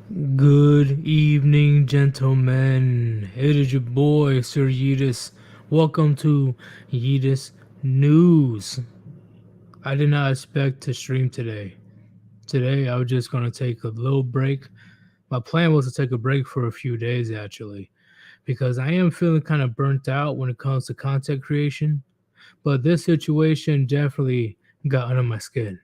Good evening, gentlemen. It is your boy, Sir Yeetus. Welcome to Yeetus News. I did not expect to stream today. Today, I was just going to take a little break. My plan was to take a break for a few days, actually, because I am feeling kind of burnt out when it comes to content creation. But this situation definitely got under my skin.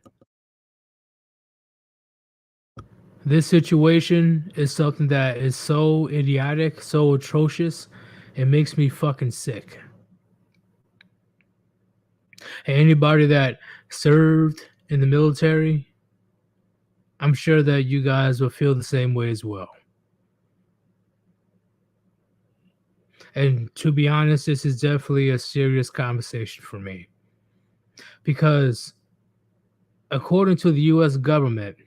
This situation is something that is so idiotic, so atrocious, it makes me fucking sick. And anybody that served in the military, I'm sure that you guys will feel the same way as well. And to be honest, this is definitely a serious conversation for me. Because according to the US government,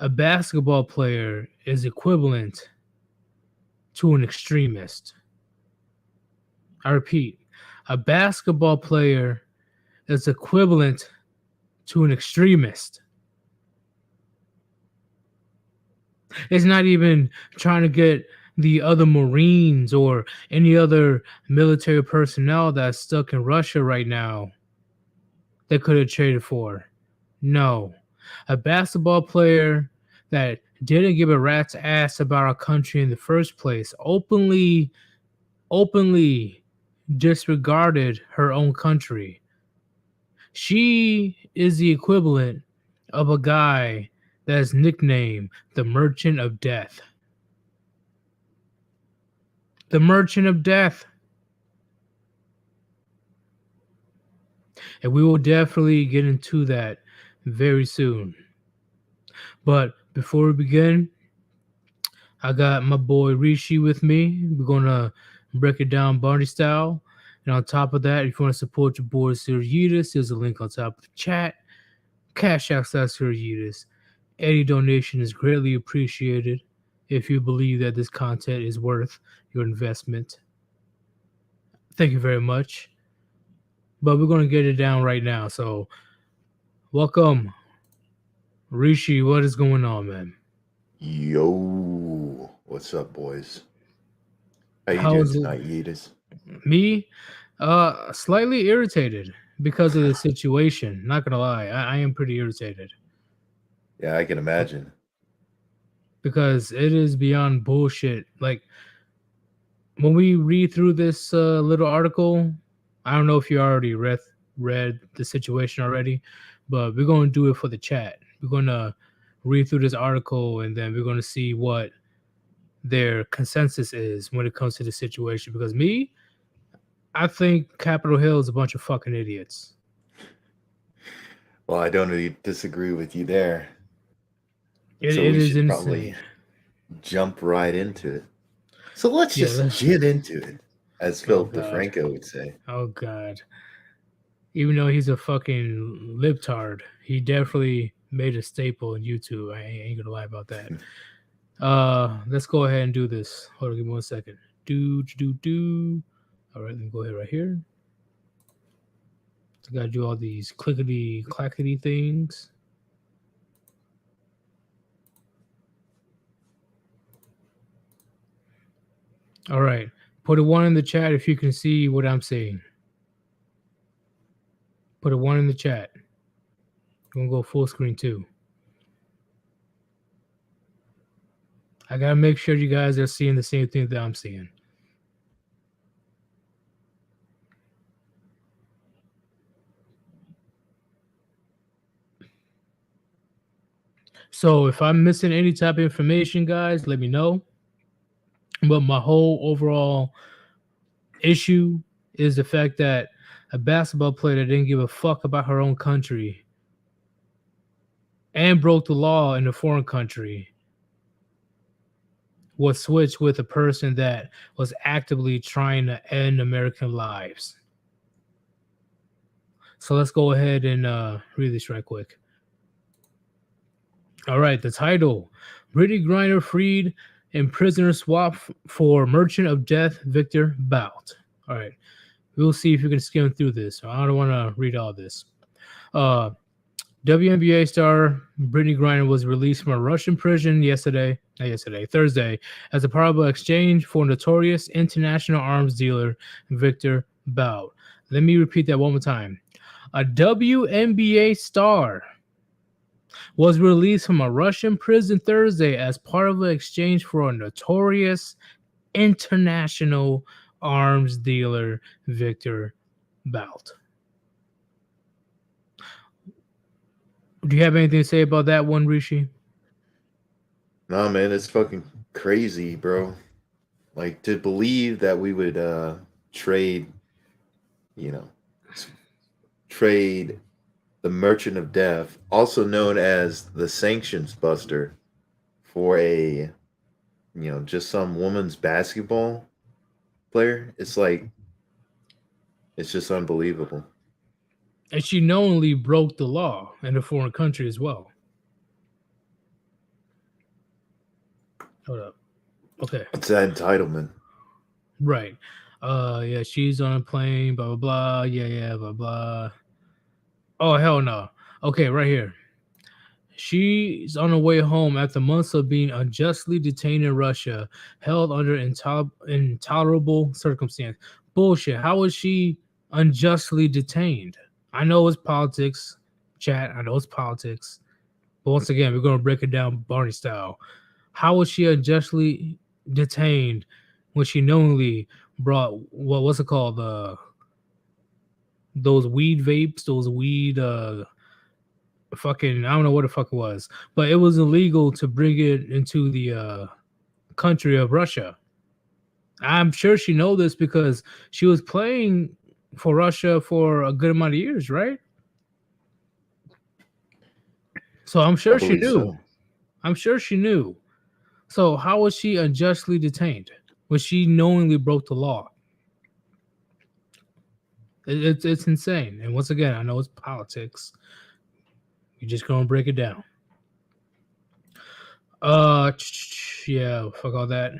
a basketball player is equivalent to an extremist. I repeat, a basketball player is equivalent to an extremist. It's not even trying to get the other Marines or any other military personnel that's stuck in Russia right now that could have traded for. No. A basketball player that didn't give a rat's ass about our country in the first place openly disregarded her own country. She is the equivalent of a guy that is nicknamed the Merchant of Death. The Merchant of Death. And we will definitely get into that very soon. But before we begin, I got my boy Rishi with me. We're going to break it down Barney style. And on top of that, if you want to support your boy Sir Yeetus, there's a link on top of the chat. Cash out Sir Yeetus. Any donation is greatly appreciated if you believe that this content is worth your investment. Thank you very much. But we're going to get it down right now. So, welcome, Rishi. What is going on, man? Yo, what's up, boys? How you doing How's tonight, Yeetus? me? Slightly irritated because of the situation. Not gonna lie, I am pretty irritated Yeah, I can imagine. because it is beyond bullshit. Like when we read through this little article, I don't know if you already read the situation already, but we're going to do it for the chat. We're going to read through this article and then we're going to see what their consensus is when it comes to the situation. Because me, I think Capitol Hill is a bunch of fucking idiots. Well, I don't really disagree with you there. It So we is should insane. probably jump right into it. So let's Yeah, just get into it, as Phil God. DeFranco would say. Oh god. Even though he's a fucking libtard, he definitely made a staple in YouTube. I ain't gonna lie about that. Let's go ahead and do this. Hold on, give me 1 second. All right, let me go ahead right here. So gotta do all these clickety clackety things. All right, put a 1 in the chat if you can see what I'm saying. Put a 1 in the chat. I'm gonna go full screen too. I gotta make sure you guys are seeing the same thing that I'm seeing. So if I'm missing any type of information, guys, let me know. But my whole overall issue is the fact that a basketball player that didn't give a fuck about her own country and broke the law in a foreign country was switched with a person that was actively trying to end American lives. So let's go ahead and read this right quick. All right, the title: Brittney Griner freed and prisoner swap for Merchant of Death Victor Bout. All right, we'll see if you can skim through this. I don't want to read all this. WNBA star Brittney Griner was released from a Russian prison Thursday, as a part of an exchange for notorious international arms dealer Victor Bout. Let me repeat that one more time. A WNBA star was released from a Russian prison Thursday as part of an exchange for a notorious international arms dealer Victor Bout. Do you have anything to say about that one, Rishi? Nah, man, it's fucking crazy, bro. Like to believe that we would trade, you know, trade the Merchant of Death, also known as the Sanctions Buster, for a, just some woman's basketball player. It's like, it's just unbelievable. And she knowingly broke the law in a foreign country as well. Hold up. Okay. It's that entitlement. Right. Yeah, she's on a plane, blah, blah, blah. Yeah, blah, blah. Oh, hell no. Okay, right here. She's on her way home after months of being unjustly detained in Russia, held under intolerable circumstance. Bullshit. How was she unjustly detained? I know it's politics, chat. I know it's politics. But once again, we're going to break it down Barney style. How was she unjustly detained when she knowingly brought what's it called? Those weed vapes, those weed fucking I don't know what the fuck it was, but it was illegal to bring it into the country of Russia. I'm sure she know this because she was playing for Russia for a good amount of years, right? So I'm I sure she believe knew. so. I'm sure she knew. So how was she unjustly detained when she knowingly broke the law? It's insane. And once again, I know it's politics. You're just gonna break it down. Yeah, fuck all that.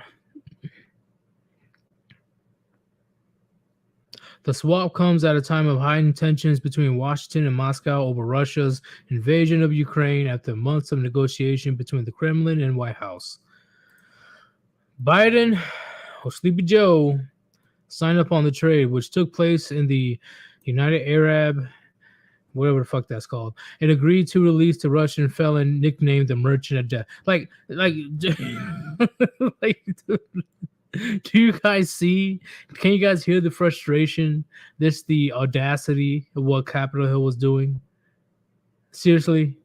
The swap comes at a time of heightened tensions between Washington and Moscow over Russia's invasion of Ukraine after months of negotiation between the Kremlin and White House. Biden, or Sleepy Joe, signed up on the trade, which took place in the United Arab, whatever the fuck that's called, and agreed to release the Russian felon nicknamed the Merchant of Death. Like, like, do you guys see? Can you guys hear the frustration? This the audacity of what Capitol Hill was doing. Seriously,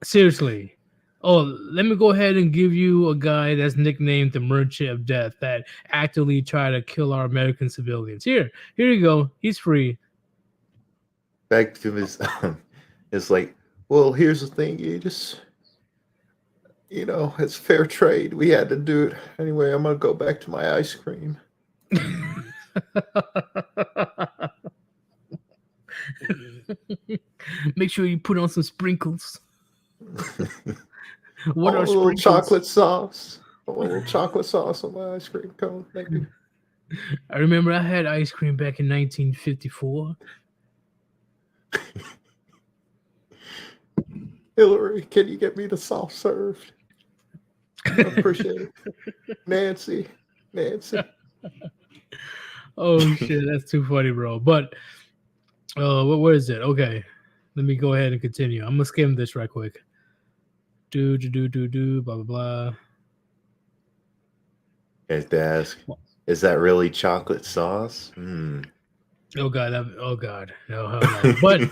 seriously. Oh, let me go ahead and give you a guy that's nicknamed the Merchant of Death that actively tried to kill our American civilians. Here you go. He's free. Back to his, it's like, well, here's the thing. It's fair trade. We had to do it anyway. I'm gonna go back to my ice cream. Make sure you put on some sprinkles. What Oh, are a little sprinkles? chocolate sauce. Oh, a little chocolate sauce on my ice cream cone. Thank you. I remember I had ice cream back in 1954. Hillary, can you get me the soft served? I appreciate it. Nancy. Oh shit, that's too funny, bro. But where is it? Okay, let me go ahead and continue. I'm gonna skim this right quick. Do blah blah blah. I have to ask, is that really chocolate sauce? Oh god, oh god, no, hell no. But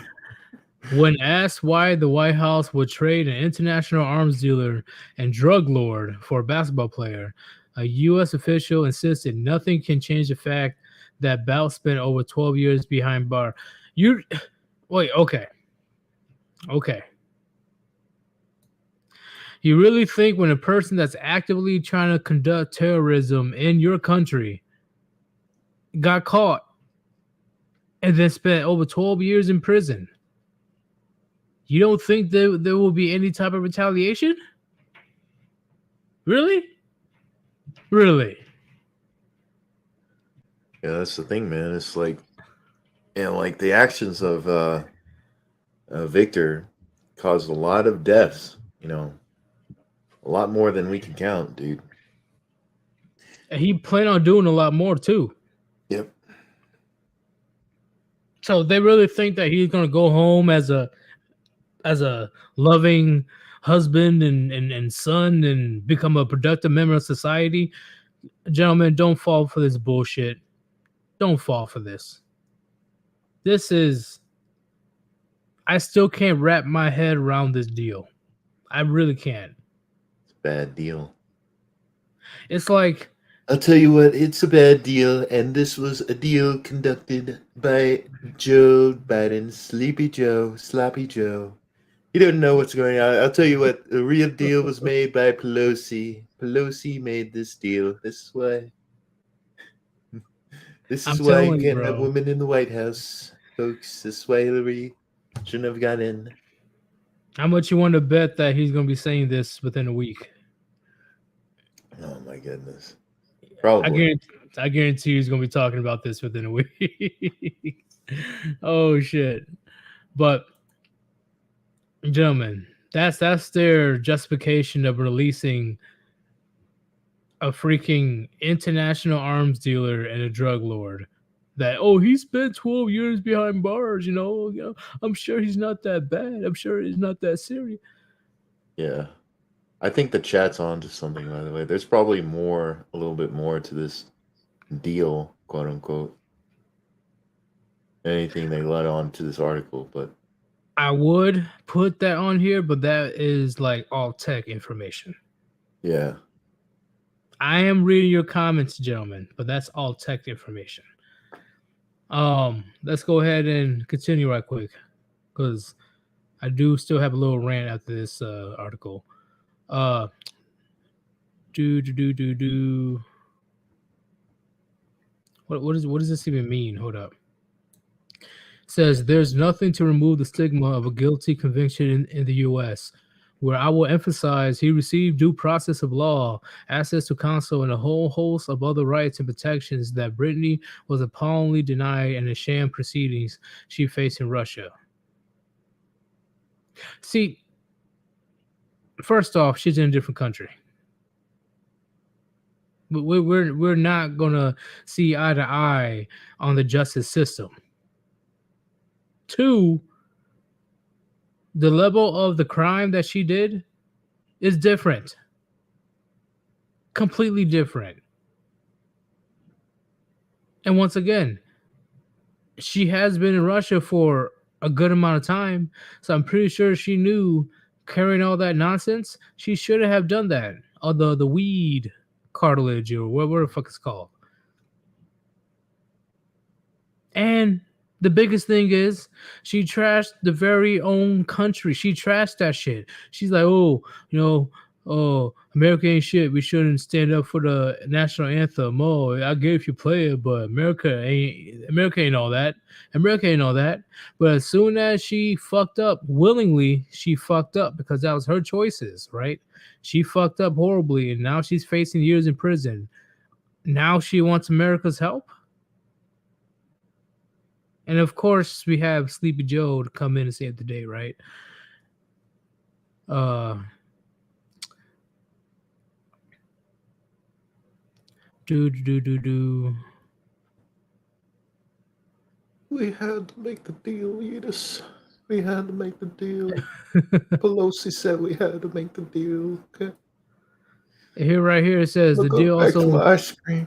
when asked why the White House would trade an international arms dealer and drug lord for a basketball player, a U.S. official insisted nothing can change the fact that Bout spent over 12 years behind bar. You wait, okay. You really think when a person that's actively trying to conduct terrorism in your country got caught and then spent over 12 years in prison, you don't think there will be any type of retaliation? Really? Yeah, that's the thing, man. It's like, the actions of Victor caused a lot of deaths. A lot more than we can count, dude. And he planned on doing a lot more too. Yep. So they really think that he's gonna go home as a loving husband and son and become a productive member of society. Gentlemen, don't fall for this bullshit. Don't fall for this. This is, I still can't wrap my head around this deal. I really can't. It's a bad deal. It's like, I'll tell you what, it's a bad deal, and this was a deal conducted by Joe Biden, Sleepy Joe, Sloppy Joe. You don't know what's going on. I'll tell you what, the real deal was made by Pelosi. Pelosi made this deal. This is why. This I'm is why you telling you, can't have bro. women in the White House, folks. This is why Hillary shouldn't have got in. How much you want to bet that he's gonna be saying this within a week? Oh my goodness. I Probably. guarantee he's gonna be talking about this within a week. Oh shit! But gentlemen, that's their justification of releasing a freaking international arms dealer and a drug lord. That, oh, he spent 12 years behind bars, I'm sure he's not that bad. I'm sure he's not that serious. Yeah. I think the chat's on to something, by the way. There's probably more, a little bit more to this deal, quote unquote. Anything they let on to this article, but I would put that on here, but that is like all tech information. yeah. I am reading your comments, gentlemen, but that's all tech information. Let's go ahead and continue right quick, because I do still have a little rant after this article. Do. What does this even mean? Hold up. It says there's nothing to remove the stigma of a guilty conviction in the U.S., where I will emphasize he received due process of law, access to counsel, and a whole host of other rights and protections that Brittney was appallingly denied in the sham proceedings she faced in Russia. See, first off, she's in a different country. But we're not gonna see eye to eye on the justice system. Two, the level of the crime that she did is different. Completely different. And once again, she has been in Russia for a good amount of time, so I'm pretty sure she knew carrying all that nonsense, she should have done that. Or the weed cartilage, or whatever the fuck it's called. And the biggest thing is she trashed the very own country. She trashed that shit. She's like, oh, America ain't shit. We shouldn't stand up for the national anthem. Oh, I get if you play it, but America ain't all that. America ain't all that. But as soon as she fucked up willingly, she fucked up because that was her choices, right? She fucked up horribly, and now she's facing years in prison. Now she wants America's help. And of course, we have Sleepy Joe to come in and save the day, right? Do. We had to make the deal, Edis. We had to make the deal. Pelosi said we had to make the deal. Okay. Here, right here, it says I'll the go deal back to also. my ice cream.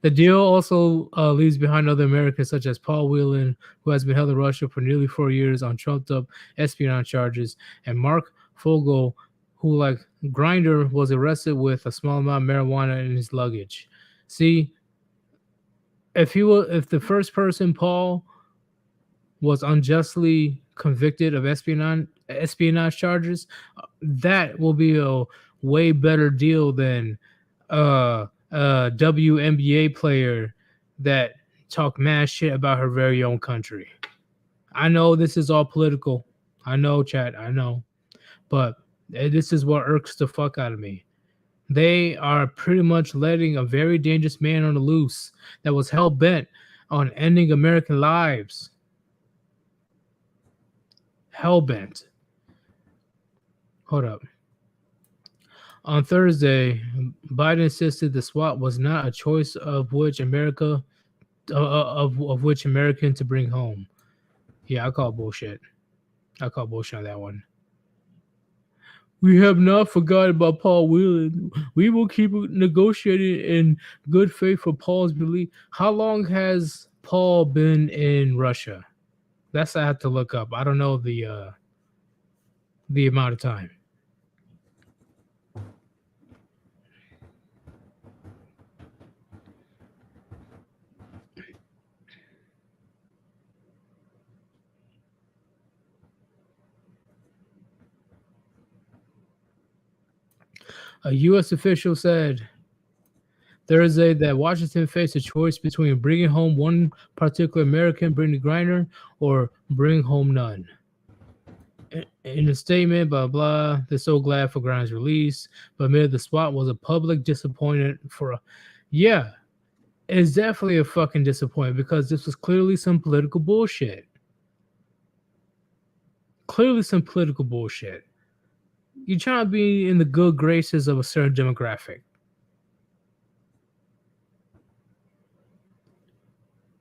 The deal also leaves behind other Americans such as Paul Whelan, who has been held in Russia for nearly 4 years on trumped-up espionage charges, and Mark Fogel, who, like Griner, was arrested with a small amount of marijuana in his luggage. See, if the first person, Paul, was unjustly convicted of espionage charges, that will be a way better deal than a WNBA player that talked mad shit about her very own country. I know this is all political. I know, chat. I know. But this is what irks the fuck out of me. They are pretty much letting a very dangerous man on the loose that was hell bent on ending American lives. hell bent. Hold up. On Thursday, Biden insisted the swap was not a choice of which American to bring home. Yeah, I call bullshit. I call bullshit on that one. We have not forgotten about Paul Whelan. We will keep negotiating in good faith for Paul's belief. How long has Paul been in Russia? That's I have to look up. I don't know the amount of time. A U.S. official said Thursday that Washington faced a choice between bringing home one particular American, Brittney Griner, or bring home none. In a statement, blah blah, they're so glad for Griner's release, but admitted the spot was a public disappointment for a. Yeah, it's definitely a fucking disappointment because this was clearly some political bullshit. Clearly some political bullshit. You're trying to be in the good graces of a certain demographic.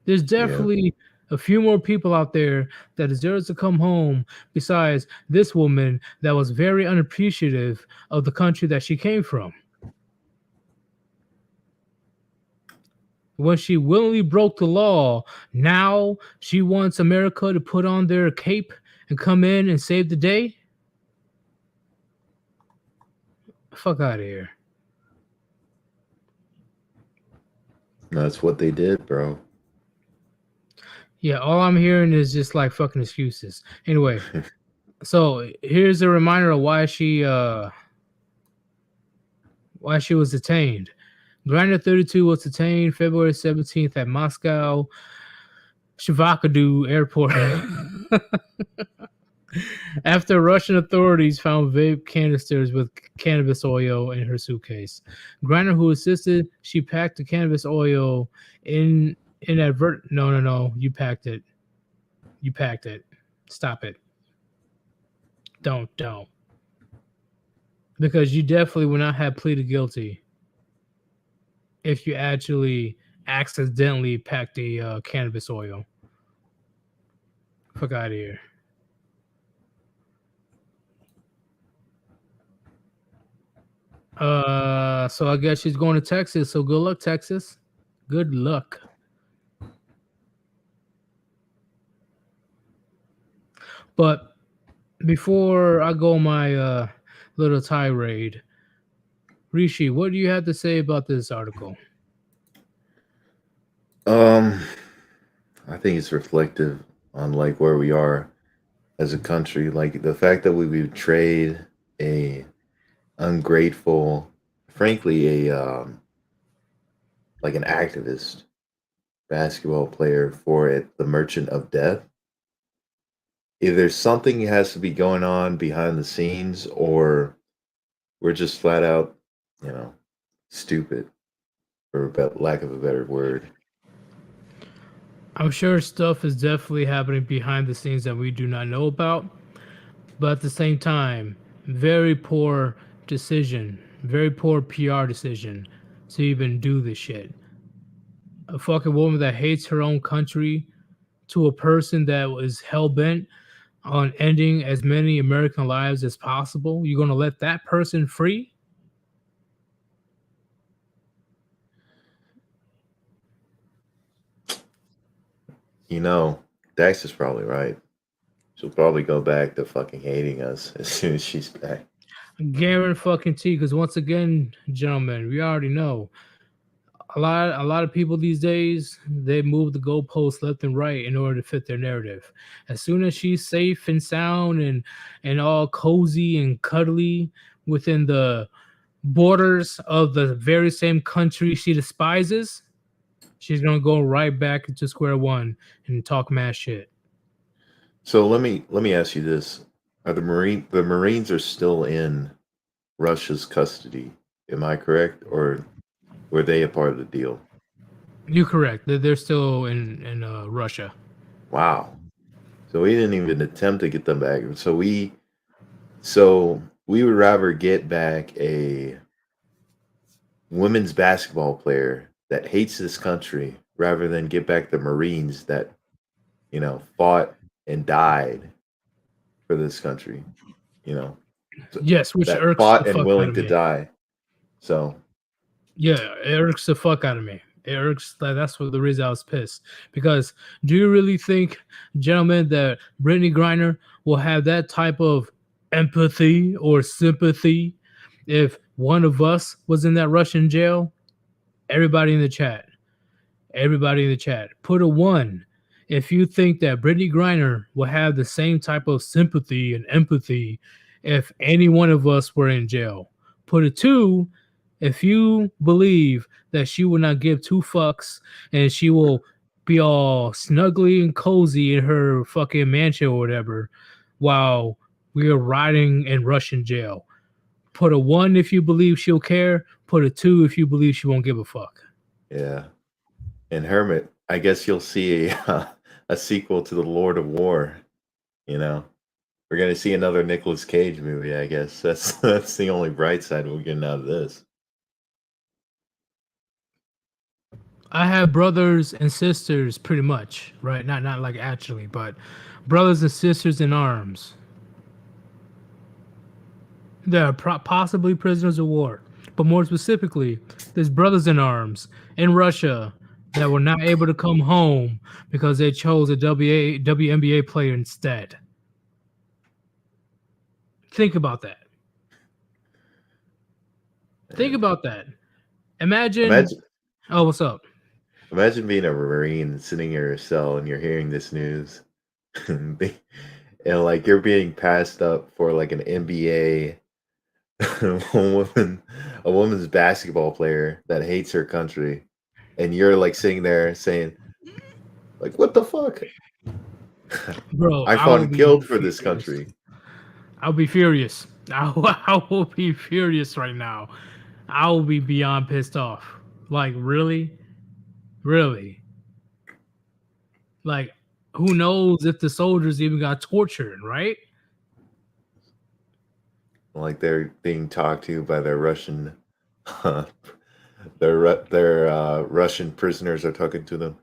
There's Yeah. definitely a few more people out there that deserves to come home besides this woman that was very unappreciative of the country that she came from. When she willingly broke the law, now she wants America to put on their cape and come in and save the day? Fuck out of here. That's what they did, bro. Yeah, all I'm hearing is just like fucking excuses. Anyway, so here's a reminder of why she was detained. Griner 32 was detained February 17th at Moscow Shvakadu Airport after Russian authorities found vape canisters with cannabis oil in her suitcase. Griner, who insisted she packed the cannabis oil in inadvert. No, you packed it. You packed it. Stop it. Don't. Because you definitely would not have pleaded guilty if you actually accidentally packed the cannabis oil. Fuck out of here. So I guess she's going to Texas. So good luck, Texas. Good luck. But before I go my little tirade, Rishi, what do you have to say about this article? I think it's reflective on like where we are as a country. Like the fact that we betrayed a ungrateful, frankly, a like an activist basketball player for it, the Merchant of Death. Either there's something has to be going on behind the scenes, or we're just flat out, stupid, for lack of a better word. I'm sure stuff is definitely happening behind the scenes that we do not know about, but at the same time, very poor decision, very poor PR decision to even do this shit. A fucking woman that hates her own country to a person that was hell bent on ending as many American lives as possible. You're gonna let that person free? Dax is probably right. She'll probably go back to fucking hating us as soon as she's back. Guarantee, because once again, gentlemen, we already know a lot of people these days, they move the goalposts left and right in order to fit their narrative. As soon as she's safe and sound and all cozy and cuddly within the borders of the very same country she despises, she's gonna go right back into square one and talk mad shit. So let me ask you this: Are the Marines are still in Russia's custody? Am I correct, or were they a part of the deal? You're correct. They're still in Russia. Wow. So we didn't even attempt to get them back. So we would rather get back a women's basketball player that hates this country rather than get back the Marines that, fought and died for this country, you know, so- Yes, which that irks the fought and fuck out willing of to me. die. So, Yeah, it irks the fuck out of me. It irks that's what the reason I was pissed. Because do you really think, gentlemen, that Brittney Griner will have that type of empathy or sympathy if one of us was in that Russian jail? Everybody in the chat. Everybody in the chat, put a one if you think that Brittney Griner will have the same type of sympathy and empathy if any one of us were in jail. Put a two if you believe that she will not give two fucks and she will be all snuggly and cozy in her fucking mansion or whatever while we are riding in Russian jail. Put a one if you believe she'll care. Put a two if you believe she won't give a fuck. yeah. And Hermit, I guess you'll see a sequel to The Lord of War, you know. We're gonna see another Nicolas Cage movie, I guess. That's the only bright side we're getting out of this. I have brothers and sisters, pretty much, right? Not like actually, but brothers and sisters in arms. They are possibly prisoners of war, but more specifically, there's brothers in arms in Russia that were not able to come home because they chose a WNBA player instead. Think about that. Think And about that. Imagine. imagine Oh, what's up? imagine being a Marine sitting in your cell and you're hearing this news. and like you're being passed up for like an NBA a woman a woman's basketball player that hates her country. And you're like sitting there saying, like, what the fuck? Bro, I I fought will and be killed for this furious. country. I'll be furious. I will be furious right now. I will be beyond pissed off. Like, really? Really? Like, who knows if the soldiers even got tortured, right? Like they're being talked to by their Russian their Russian prisoners are talking to them.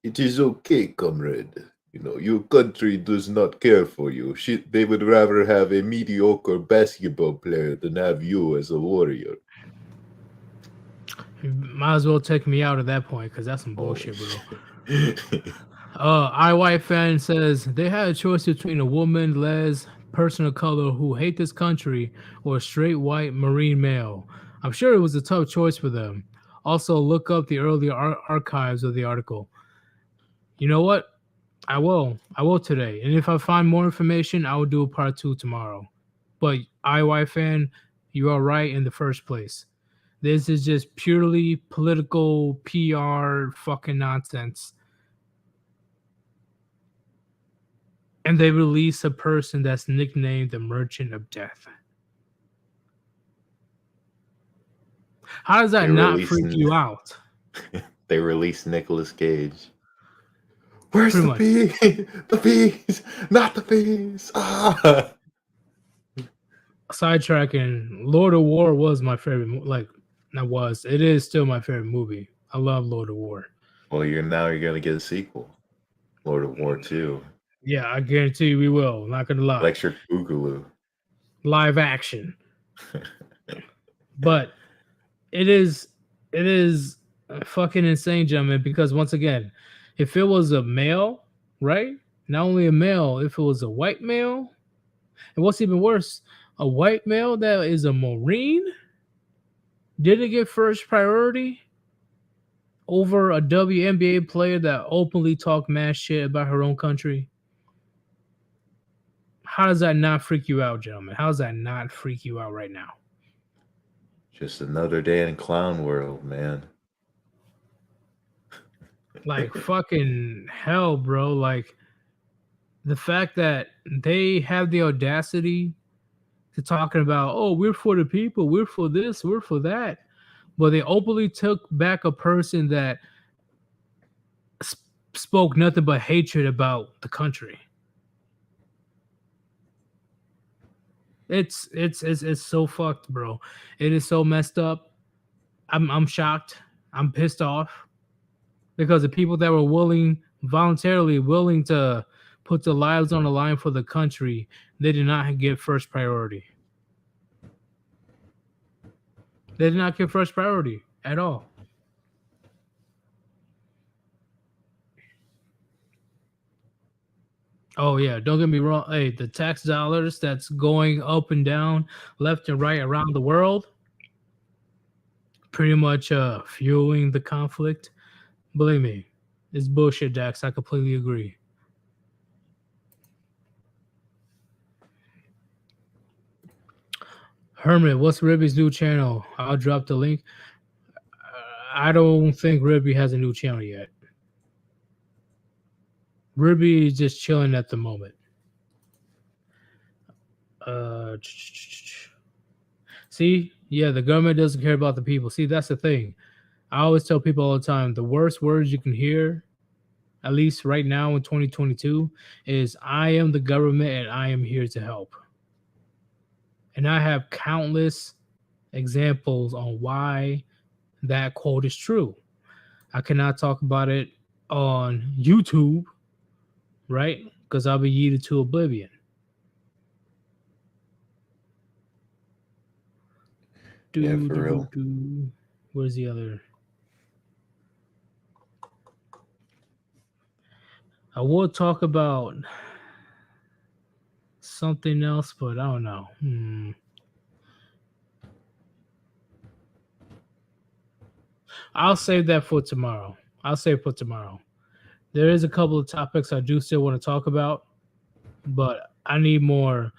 It is okay, comrade. Your country does not care for you. They would rather have a mediocre basketball player than have you as a warrior. You might as well take me out at that point because that's some Holy bullshit, bro. shit. IY fan says they had a choice between a woman, les, person of color who hate this country, or a straight white Marine male. I'm sure it was a tough choice for them. Also, look up the earlier archives of the article. You know what? I will. I will today. And if I find more information, I will do a part two tomorrow. But IY fan, you are right in the first place. This is just purely political PR fucking nonsense. And they release a person that's nicknamed the Merchant of Death. How does that they not freak releasing you out? they released Nicolas Cage. Where's Pretty the much. bee? The bees, not the bees. Ah. Sidetracking, Lord of War was my favorite. Like, that was. It is still my favorite movie. I love Lord of War. Well, you're gonna get a sequel, Lord of War 2, Yeah, I guarantee you we will. Not gonna lie. Electric Boogaloo. Live action. But it is fucking insane, gentlemen, because once again, if it was a male, right? Not only a male, if it was a white male, and what's even worse, a white male that is a Marine didn't get first priority over a WNBA player that openly talked mad shit about her own country. How does that not freak you out, gentlemen? How does that not freak you out right now? Just another day in clown world, man. Like fucking hell, bro. Like the fact that they have the audacity to talking about, oh, we're for the people, we're for this, we're for that, but they openly took back a person that spoke nothing but hatred about the country. It's so fucked, bro. It is so messed up. I'm shocked. I'm pissed off because the people that were voluntarily willing to put their lives on the line for the country, they did not get first priority. They did not get first priority at all. Oh yeah, don't get me wrong. Hey, the tax dollars that's going up and down, left and right around the world, pretty much fueling the conflict. Believe me, it's bullshit, Dax. I completely agree. Hermit, what's Ribby's new channel? I'll drop the link. I don't think Ribby has a new channel yet. Ribby is just chilling at the moment. Uh, See, yeah, the government doesn't care about the people. See, that's the thing. I always tell people all the time the worst words you can hear, at least right now in 2022, is I am the government and I am here to help. And I have countless examples on why that quote is true. I cannot talk about it on YouTube, right? Because I'll be yeeted to oblivion. Yeah, Do, for do, do, real. do. Where's the other? I will talk about something else, but I don't know. I'll save that for tomorrow. I'll save for tomorrow. There is a couple of topics I do still want to talk about, but I need more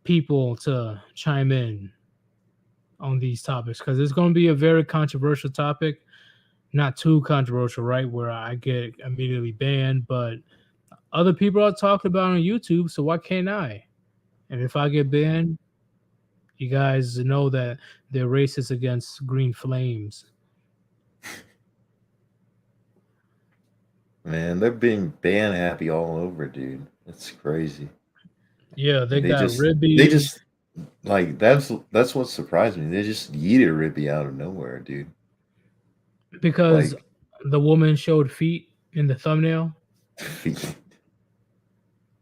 people to chime in on these topics because it's going to be a very controversial topic. Not too controversial, right? Where I get immediately banned, but other people are talking about it on YouTube, so why can't I? And if I get banned, you guys know that they're racist against green flames. Man, they're being ban happy all over, dude. It's crazy. Yeah, they And they got just they Ribby just like that's what surprised me. They just yeeted Ribby out of nowhere, dude. because Like the woman showed feet in the thumbnail.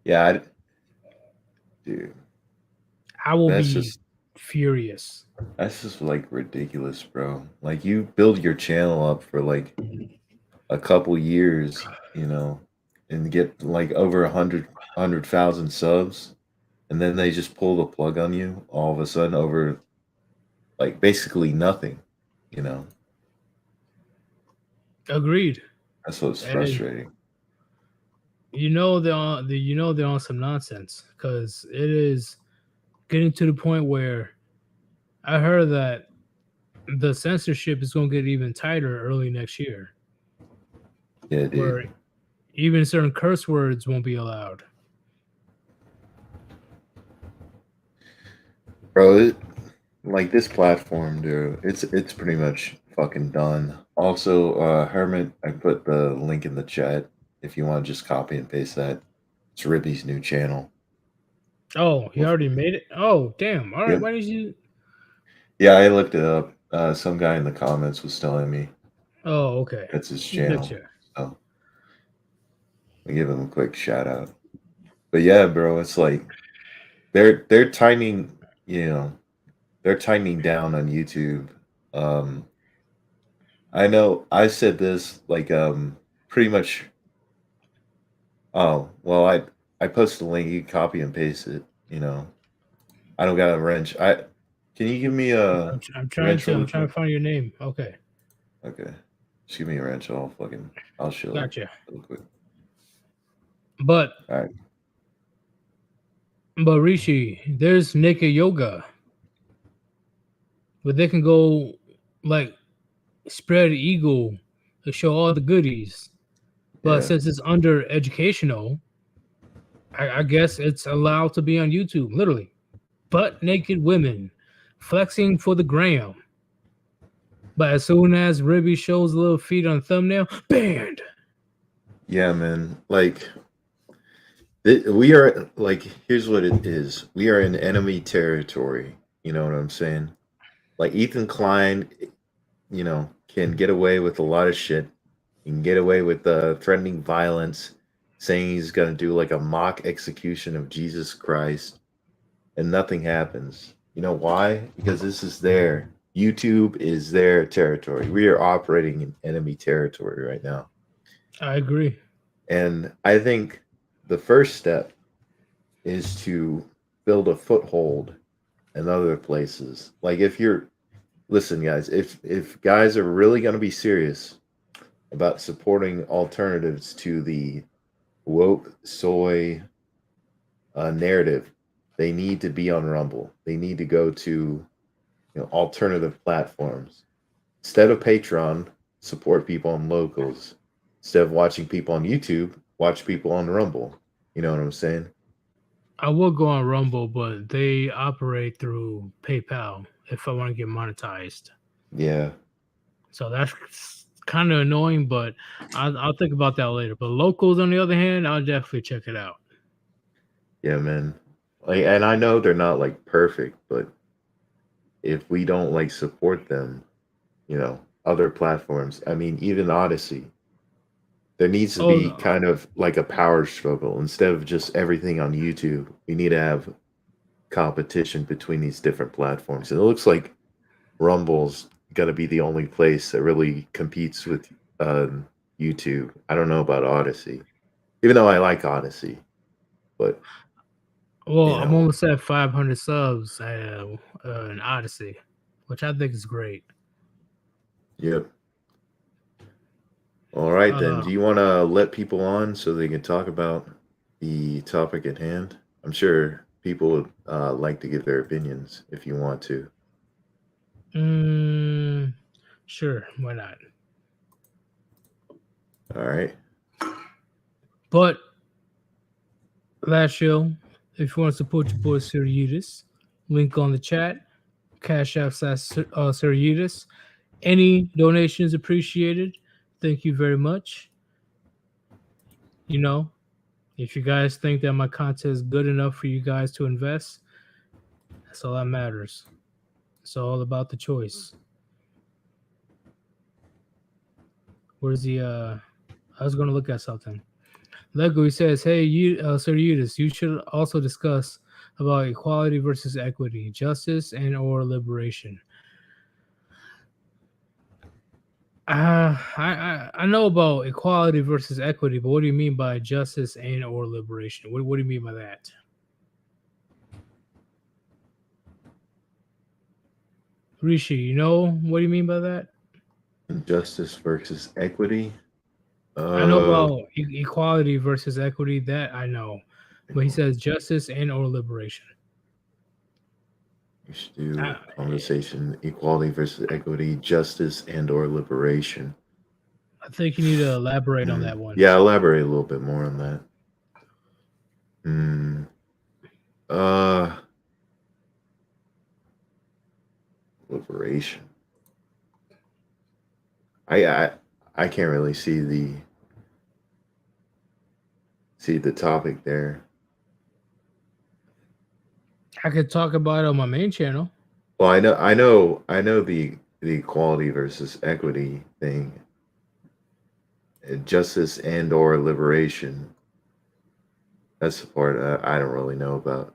yeah, dude. I will That's be just furious. that's just like ridiculous, bro. Like you build your channel up for like a couple years, and get like over 100,000 subs, and then they just pull the plug on you all of a sudden over like basically nothing, you know. Agreed. That's what's And frustrating. they're on some nonsense because it is getting to the point where I heard that the censorship is going to get even tighter early next year, Yeah, dude. where even certain curse words won't be allowed. Bro, like this platform, dude, it's pretty much fucking done. Also, Hermit, I put the link in the chat if you want to just copy and paste that. It's Ribby's new channel. Oh, he With, already made it. Oh, damn. All right. yep. Why did you? Yeah, I looked it up. Some guy in the comments was telling me Oh, okay. that's his channel. Gotcha. So I give him a quick shout out. But yeah, bro, it's like they're tightening, you know, they're tightening down on YouTube. Um, I know I said this like pretty much. Oh well, I post the link. You can copy and paste it. I don't got a wrench. I Can you give me a I'm trying wrench to. I'm really trying quick? to find your name. Okay. Okay, just give me a wrench. I'll show it Gotcha. real quick. But All right. Rishi, there's naked yoga, but they can go like spread eagle to show all the goodies. But Yeah. since it's under educational, I guess it's allowed to be on YouTube. Literally, butt naked women flexing for the gram. But as soon as Ribby shows little feet on thumbnail, banned. Yeah, man. Like We are like, here's what it is. We are in enemy territory. You know what I'm saying? Like Ethan Klein, can get away with a lot of shit. He can get away with threatening violence, saying he's going to do like a mock execution of Jesus Christ, and nothing happens. You know why? Because this is their YouTube is their territory. We are operating in enemy territory right now. I agree. And I think the first step is to build a foothold in other places. Like if you're listen, guys, if guys are really going to be serious about supporting alternatives to the woke soy narrative, they need to be on Rumble. They need to go to alternative platforms instead of Patreon. Support people on locals instead of watching people on YouTube. Watch people on Rumble. You know what I'm saying? I will go on Rumble, but they operate through PayPal if I want to get monetized. Yeah, So that's kind of annoying, but I'll think about that later. But locals, on the other hand, I'll definitely check it out. yeah, man. Like, and I know they're not like perfect, but if we don't like support them, other platforms. I mean, even Odyssey. There needs to be Oh, kind of like a power struggle instead of just everything on YouTube. We need to have competition between these different platforms. And it looks like Rumble's going to be the only place that really competes with YouTube. I don't know about Odyssey, even though I like Odyssey, but well, you I'm know, almost at 500 subs in Odyssey, which I think is great. yep. All right, then. Uh, Do you want to let people on so they can talk about the topic at hand? I'm sure people would like to give their opinions if you want to. mm, sure, why not? All right. But last show, if you want to support your boy Sirius, link on the chat, Cash App Sirius. Any donations appreciated. Thank you very much. You know, if you guys think that my content is good enough for you guys to invest, that's all that matters. It's all about the choice. Where's the I was gonna look at something. Lego, he says, "Hey, Sir Eudes, you should also discuss about equality versus equity, justice and or liberation." I know about equality versus equity, but what do you mean by justice and or liberation? What do you mean by that? Rishi, you know what do you mean by that? Justice versus equity. I know Uh, about equality versus equity. That I know, but he says justice and or liberation. we should do I, conversation, equality versus equity, justice and/or liberation. I think you need to elaborate on that one. Yeah, elaborate a little bit more on that. Hmm. Uh, liberation. I I I can't really see the topic there. I could talk about it on my main channel. Well, I know the equality versus equity thing, justice and/or liberation. That's the part I don't really know about.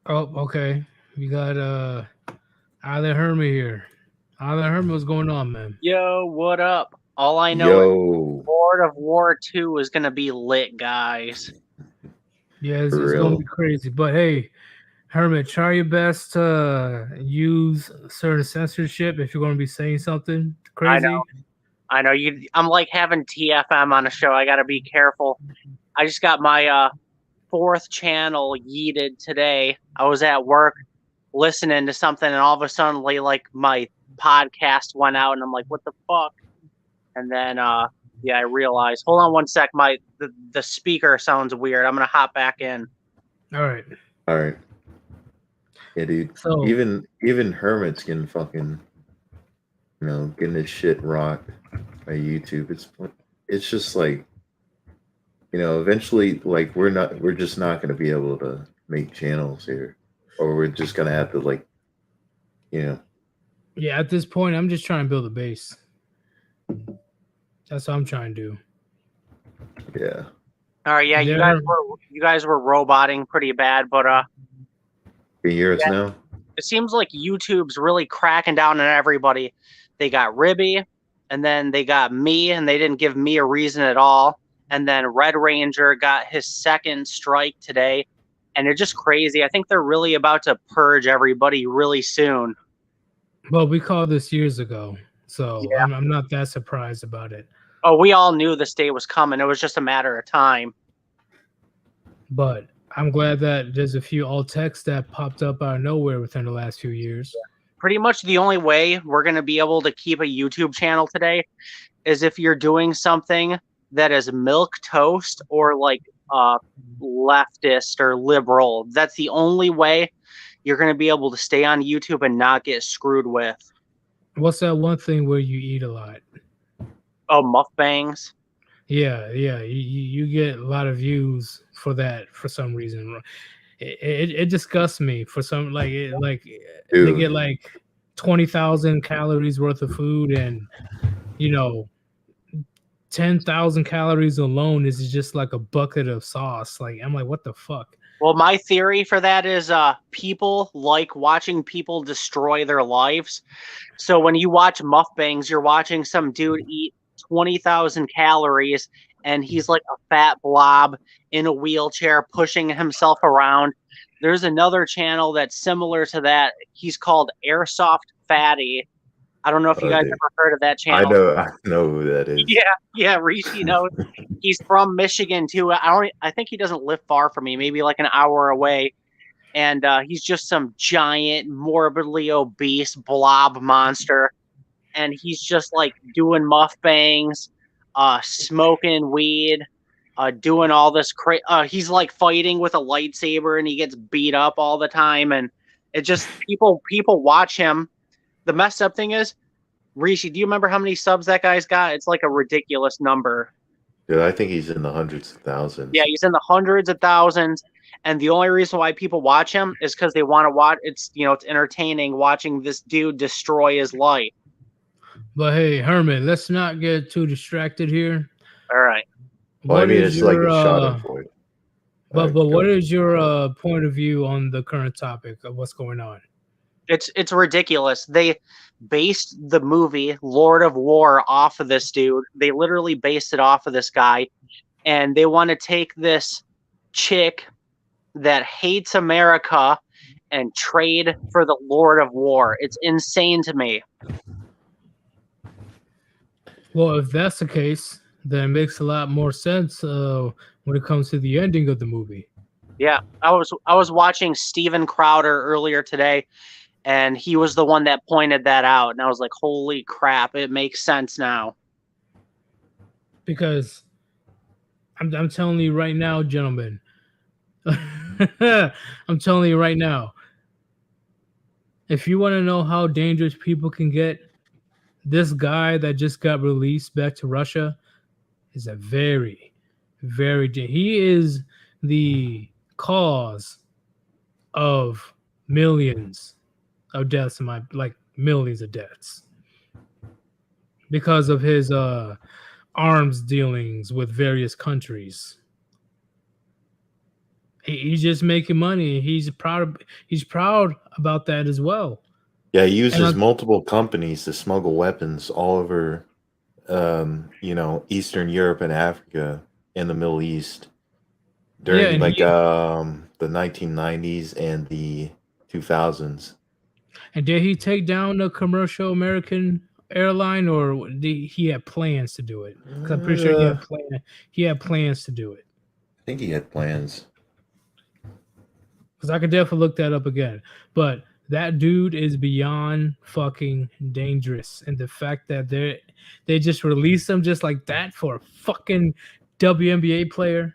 Oh, okay. We got Island Hermit here. Island Hermit, what's going on, man? Yo, what up? All I know is Yo, Lord of War 2 is gonna be lit, guys. Yeah, for it's gonna be real. crazy. But hey, Hermit, try your best to use certain censorship if you're gonna be saying something I know, crazy. I know you I'm like having TFM on a show. I gotta be careful. I just got my fourth channel yeeted today. I was at work listening to something and all of a sudden like my podcast went out and I'm like, what the fuck? And then yeah, I realized, hold on one sec, the speaker sounds weird. I'm gonna hop back in. All right. All right, yeah, dude. So Even hermits can fucking getting this shit rocked. YouTube. It's just like, eventually, like we're just not going to be able to make channels here, or we're just going to have to like, you know, Yeah, at this point, I'm just trying to build a base. That's what I'm trying to do. yeah. All right, yeah, you guys were roboting pretty bad, but Can you hear us yeah. now? It seems like YouTube's really cracking down on everybody. They got Ribby, and then they got me, and they didn't give me a reason at all. And then Red Ranger got his second strike today, and they're just crazy. I think they're really about to purge everybody really soon. Well, we called this years ago, so Yeah. I'm not that surprised about it. Oh, we all knew this day was coming. It was just a matter of time. But I'm glad that there's a few alt texts that popped up out of nowhere within the last few years. Pretty much the only way we're going to be able to keep a YouTube channel today is if you're doing something that is milk toast or like leftist or liberal. That's the only way you're going to be able to stay on YouTube and not get screwed with. What's that one thing where you eat a lot? Oh, mukbangs. Yeah, you get a lot of views for that for some reason. It disgusts me for some they Dude. get like 20,000 calories worth of food, and 10,000 calories alone is just like a bucket of sauce. Like, I'm like, what the fuck? Well, my theory for that is people like watching people destroy their lives. So when you watch mukbangs, you're watching some dude eat 20,000 calories, and he's like a fat blob in a wheelchair pushing himself around. There's another channel that's similar to that. He's called Airsoft Fatty. I don't know if you guys ever heard of that channel. I know who that is. Yeah, Rishi knows. He's from Michigan too. I think he doesn't live far from me, maybe like an hour away. And he's just some giant, morbidly obese blob monster. And he's just like doing mukbangs, smoking weed, doing all this he's like fighting with a lightsaber, and he gets beat up all the time. And it just people watch him. The messed up thing is, Rishi, do you remember how many subs that guy's got? It's like a ridiculous number. Dude, I think he's in the hundreds of thousands. Yeah, he's in the hundreds of thousands. And the only reason why people watch him is because they want to watch. It's it's entertaining watching this dude destroy his life. But hey, Herman, let's not get too distracted here. All right. Well, I mean, it's like a shot for it. But what is your point of view on the current topic of what's going on? It's ridiculous. They based the movie Lord of War off of this dude. They literally based it off of this guy, and they want to take this chick that hates America and trade for the Lord of War. It's insane to me. Well, if that's the case, then it makes a lot more sense when it comes to the ending of the movie. Yeah, I was watching Steven Crowder earlier today, and he was the one that pointed that out, and I was like, holy crap, it makes sense now. Because I'm telling you right now, gentlemen, I'm telling you right now, if you want to know how dangerous people can get, this guy that just got released back to Russia is a very, very he is the cause of millions of deaths millions of deaths because of his arms dealings with various countries. He's just making money. He's proud about that as well. Yeah, he uses multiple companies to smuggle weapons all over Eastern Europe and Africa and the Middle East during the 1990s and the 2000s. And did he take down a commercial American airline, or he had plans to do it? Because I'm pretty sure he had plans to do it. I think he had plans. Because I could definitely look that up again. But that dude is beyond fucking dangerous. And the fact that they just released him just like that for a fucking WNBA player.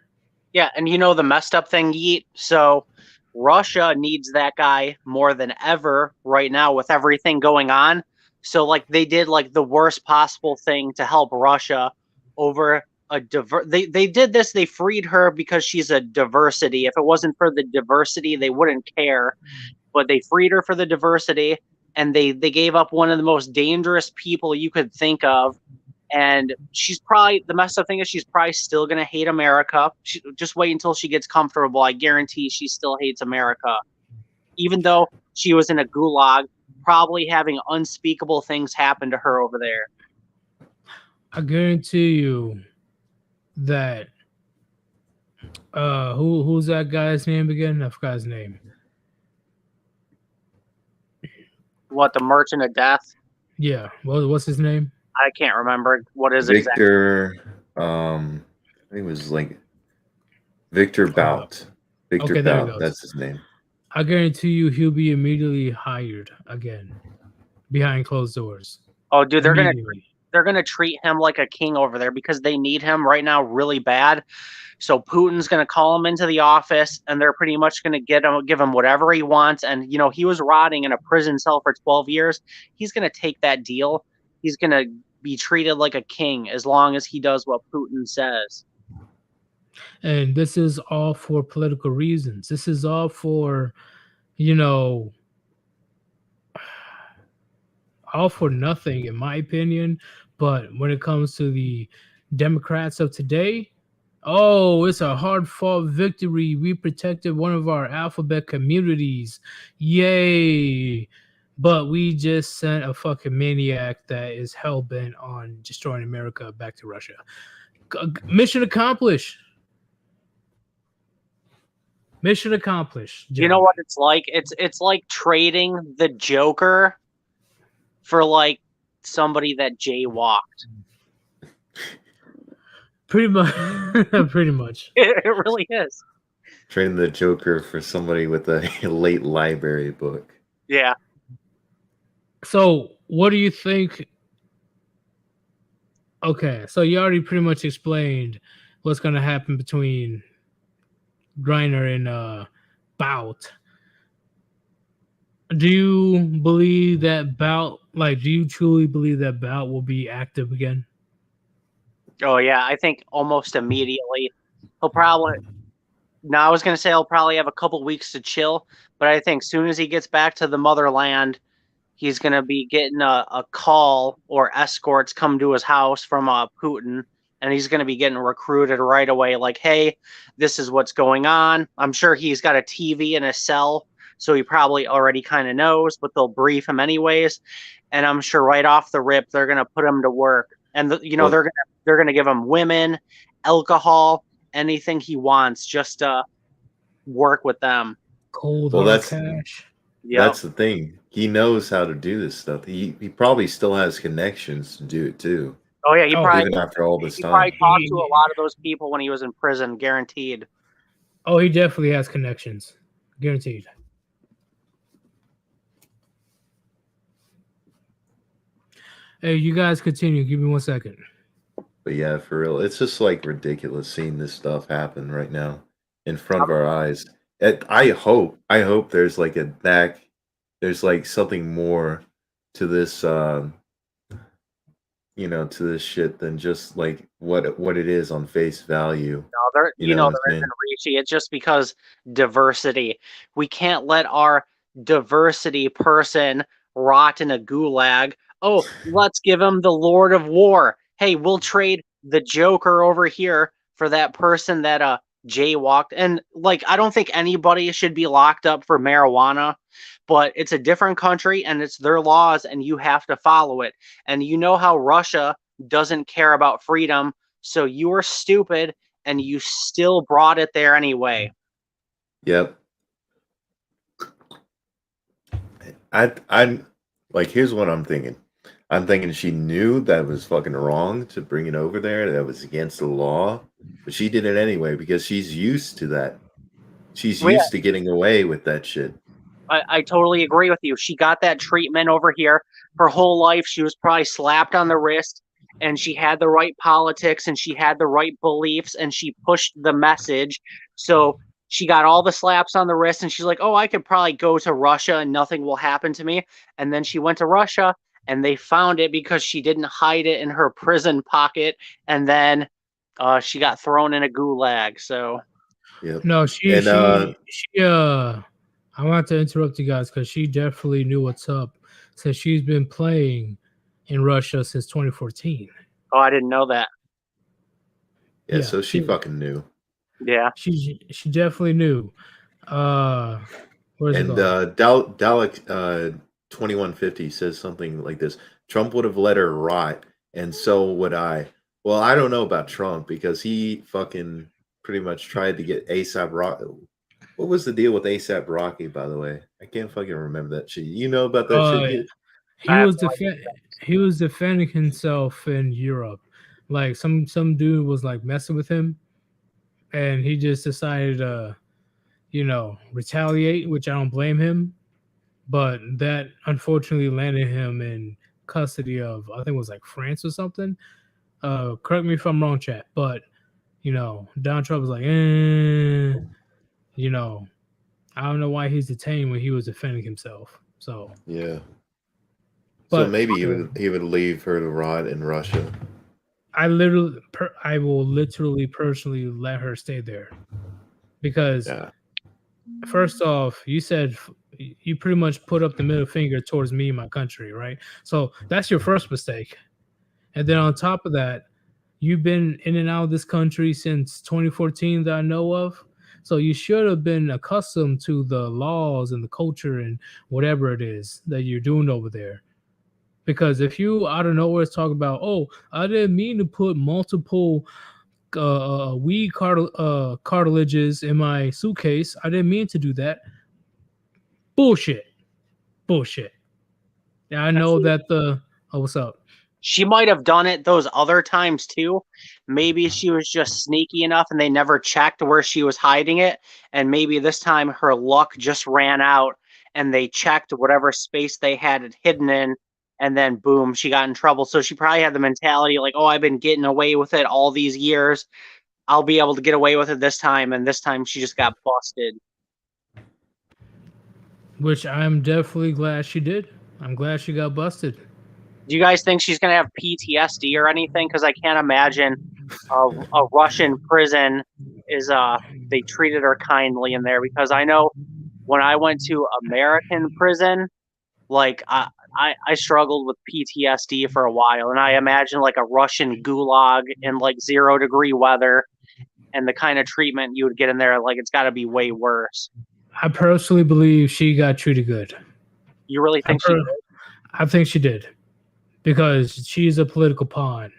Yeah, and the messed up thing, Yeet. So Russia needs that guy more than ever right now with everything going on. So like they did like the worst possible thing to help Russia over they did this, they freed her because she's a diversity. If it wasn't for the diversity, they wouldn't care. But they freed her for the diversity, and they gave up one of the most dangerous people you could think of. And she's probably, the messed up thing is she's probably still gonna hate America. Just wait until she gets comfortable. I guarantee she still hates America, even though she was in a gulag, probably having unspeakable things happen to her over there. I guarantee you that who's that guy's name again? I forgot his name. What, the Merchant of Death? Yeah. What's his name? I can't remember what is Victor. I think it was like Victor Bout. Victor Okay, there he Bout. goes. That's his name. I guarantee you he'll be immediately hired again behind closed doors. Oh, dude, they're Immediately. gonna treat him like a king over there because they need him right now really bad. So Putin's gonna call him into the office, and they're pretty much gonna give him whatever he wants. And he was rotting in a prison cell for 12 years. He's gonna take that deal. He's gonna be treated like a king as long as he does what Putin says. And this is all for political reasons. This is all for, all for nothing, in my opinion. But when it comes to the Democrats of today, oh, it's a hard fought victory. We protected one of our alphabet communities. Yay. But we just sent a fucking maniac that is hell bent on destroying America back to Russia. Mission accomplished. Mission accomplished. You know what it's like? It's like trading the Joker for like somebody that jaywalked. Pretty much. Pretty much. It really is. Trading the Joker for somebody with a late library book. Yeah. So, what do you think? Okay, so you already pretty much explained what's going to happen between Griner and Bout. Do you believe that Bout, do you truly believe that Bout will be active again? Oh, yeah, I think almost immediately. He'll probably... Now, I was going to say he'll probably have a couple weeks to chill, but I think as soon as he gets back to the motherland, he's going to be getting a call or escorts come to his house from Putin, and he's going to be getting recruited right away. Like, hey, this is what's going on. I'm sure he's got a TV in his cell, so he probably already kind of knows, but they'll brief him anyways. And I'm sure right off the rip, they're going to put him to work. And, they're going to give him women, alcohol, anything he wants, just to work with them. Cold cash. Yep. That's the thing. He knows how to do this stuff. He probably still has connections to do it too. Oh yeah, even after all this time. Probably talked to a lot of those people when he was in prison, guaranteed. Oh, he definitely has connections, guaranteed. Hey, you guys continue. Give me 1 second. But yeah, for real, it's just like ridiculous seeing this stuff happen right now in front of our eyes. I hope there's like there's like something more to this, to this shit than just like what it is on face value. No, there isn't, Richie. It's just because diversity. We can't let our diversity person rot in a gulag. Oh, let's give him the Lord of War. Hey, we'll trade the Joker over here for that person that jaywalked. And I don't think anybody should be locked up for marijuana, but it's a different country and it's their laws and you have to follow it. And you know how Russia doesn't care about freedom, so you were stupid and you still brought it there anyway. Yep. I'm here's what I'm thinking. I'm thinking she knew that was fucking wrong to bring it over there. That was against the law. But she did it anyway because she's used to that. She's used to getting away with that shit. I totally agree with you. She got that treatment over here. Her whole life, she was probably slapped on the wrist, and she had the right politics, and she had the right beliefs, and she pushed the message. So she got all the slaps on the wrist, and she's like, oh, I could probably go to Russia, and nothing will happen to me. And then she went to Russia, and they found it because she didn't hide it in her prison pocket, and then she got thrown in a gulag. So Yep. No, And I want to interrupt you guys because she definitely knew what's up since she's been playing in Russia since 2014. oh, I didn't know that. yeah, so she fucking knew. Yeah. She definitely knew. Where's it And going? Dalek 2150 says something like this: Trump would have let her rot, and so would I. Well, I don't know about Trump because he fucking pretty much tried to get ASAP Rocky. What was the deal with ASAP Rocky, by the way? I can't fucking remember that shit. You know about that shit, kid? He I have was no idea. he was defending himself in Europe. Like some dude was like messing with him, and he just decided to, retaliate, which I don't blame him. But that unfortunately landed him in custody of, I think it was like France or something. Correct me if I'm wrong, chat. But Donald Trump was like, I don't know why he's detained when he was defending himself. So Yeah. So but maybe he would leave her to rot in Russia. I will literally personally let her stay there because Yeah. first off, you said you pretty much put up the middle finger towards me and my country, right? So that's your first mistake. And then on top of that, you've been in and out of this country since 2014 that I know of. So you should have been accustomed to the laws and the culture and whatever it is that you're doing over there. Because if you out of nowhere talk about, oh, I didn't mean to put multiple weed cartilages in my suitcase. I didn't mean to do that. Bullshit. Bullshit. Yeah, I know that what's up? She might have done it those other times too. Maybe she was just sneaky enough and they never checked where she was hiding it. And maybe this time her luck just ran out and they checked whatever space they had it hidden in. And then boom, she got in trouble. So she probably had the mentality like, oh, I've been getting away with it all these years. I'll be able to get away with it this time. And this time she just got busted. Which I'm definitely glad she did. I'm glad she got busted. Do you guys think she's going to have PTSD or anything? Because I can't imagine a Russian prison is they treated her kindly in there. Because I know when I went to American prison, like I struggled with PTSD for a while, and I imagine like a Russian gulag in like 0-degree weather, and the kind of treatment you would get in there, like it's got to be way worse. I personally believe she got treated good. You really think she did? I think she did because she's a political pawn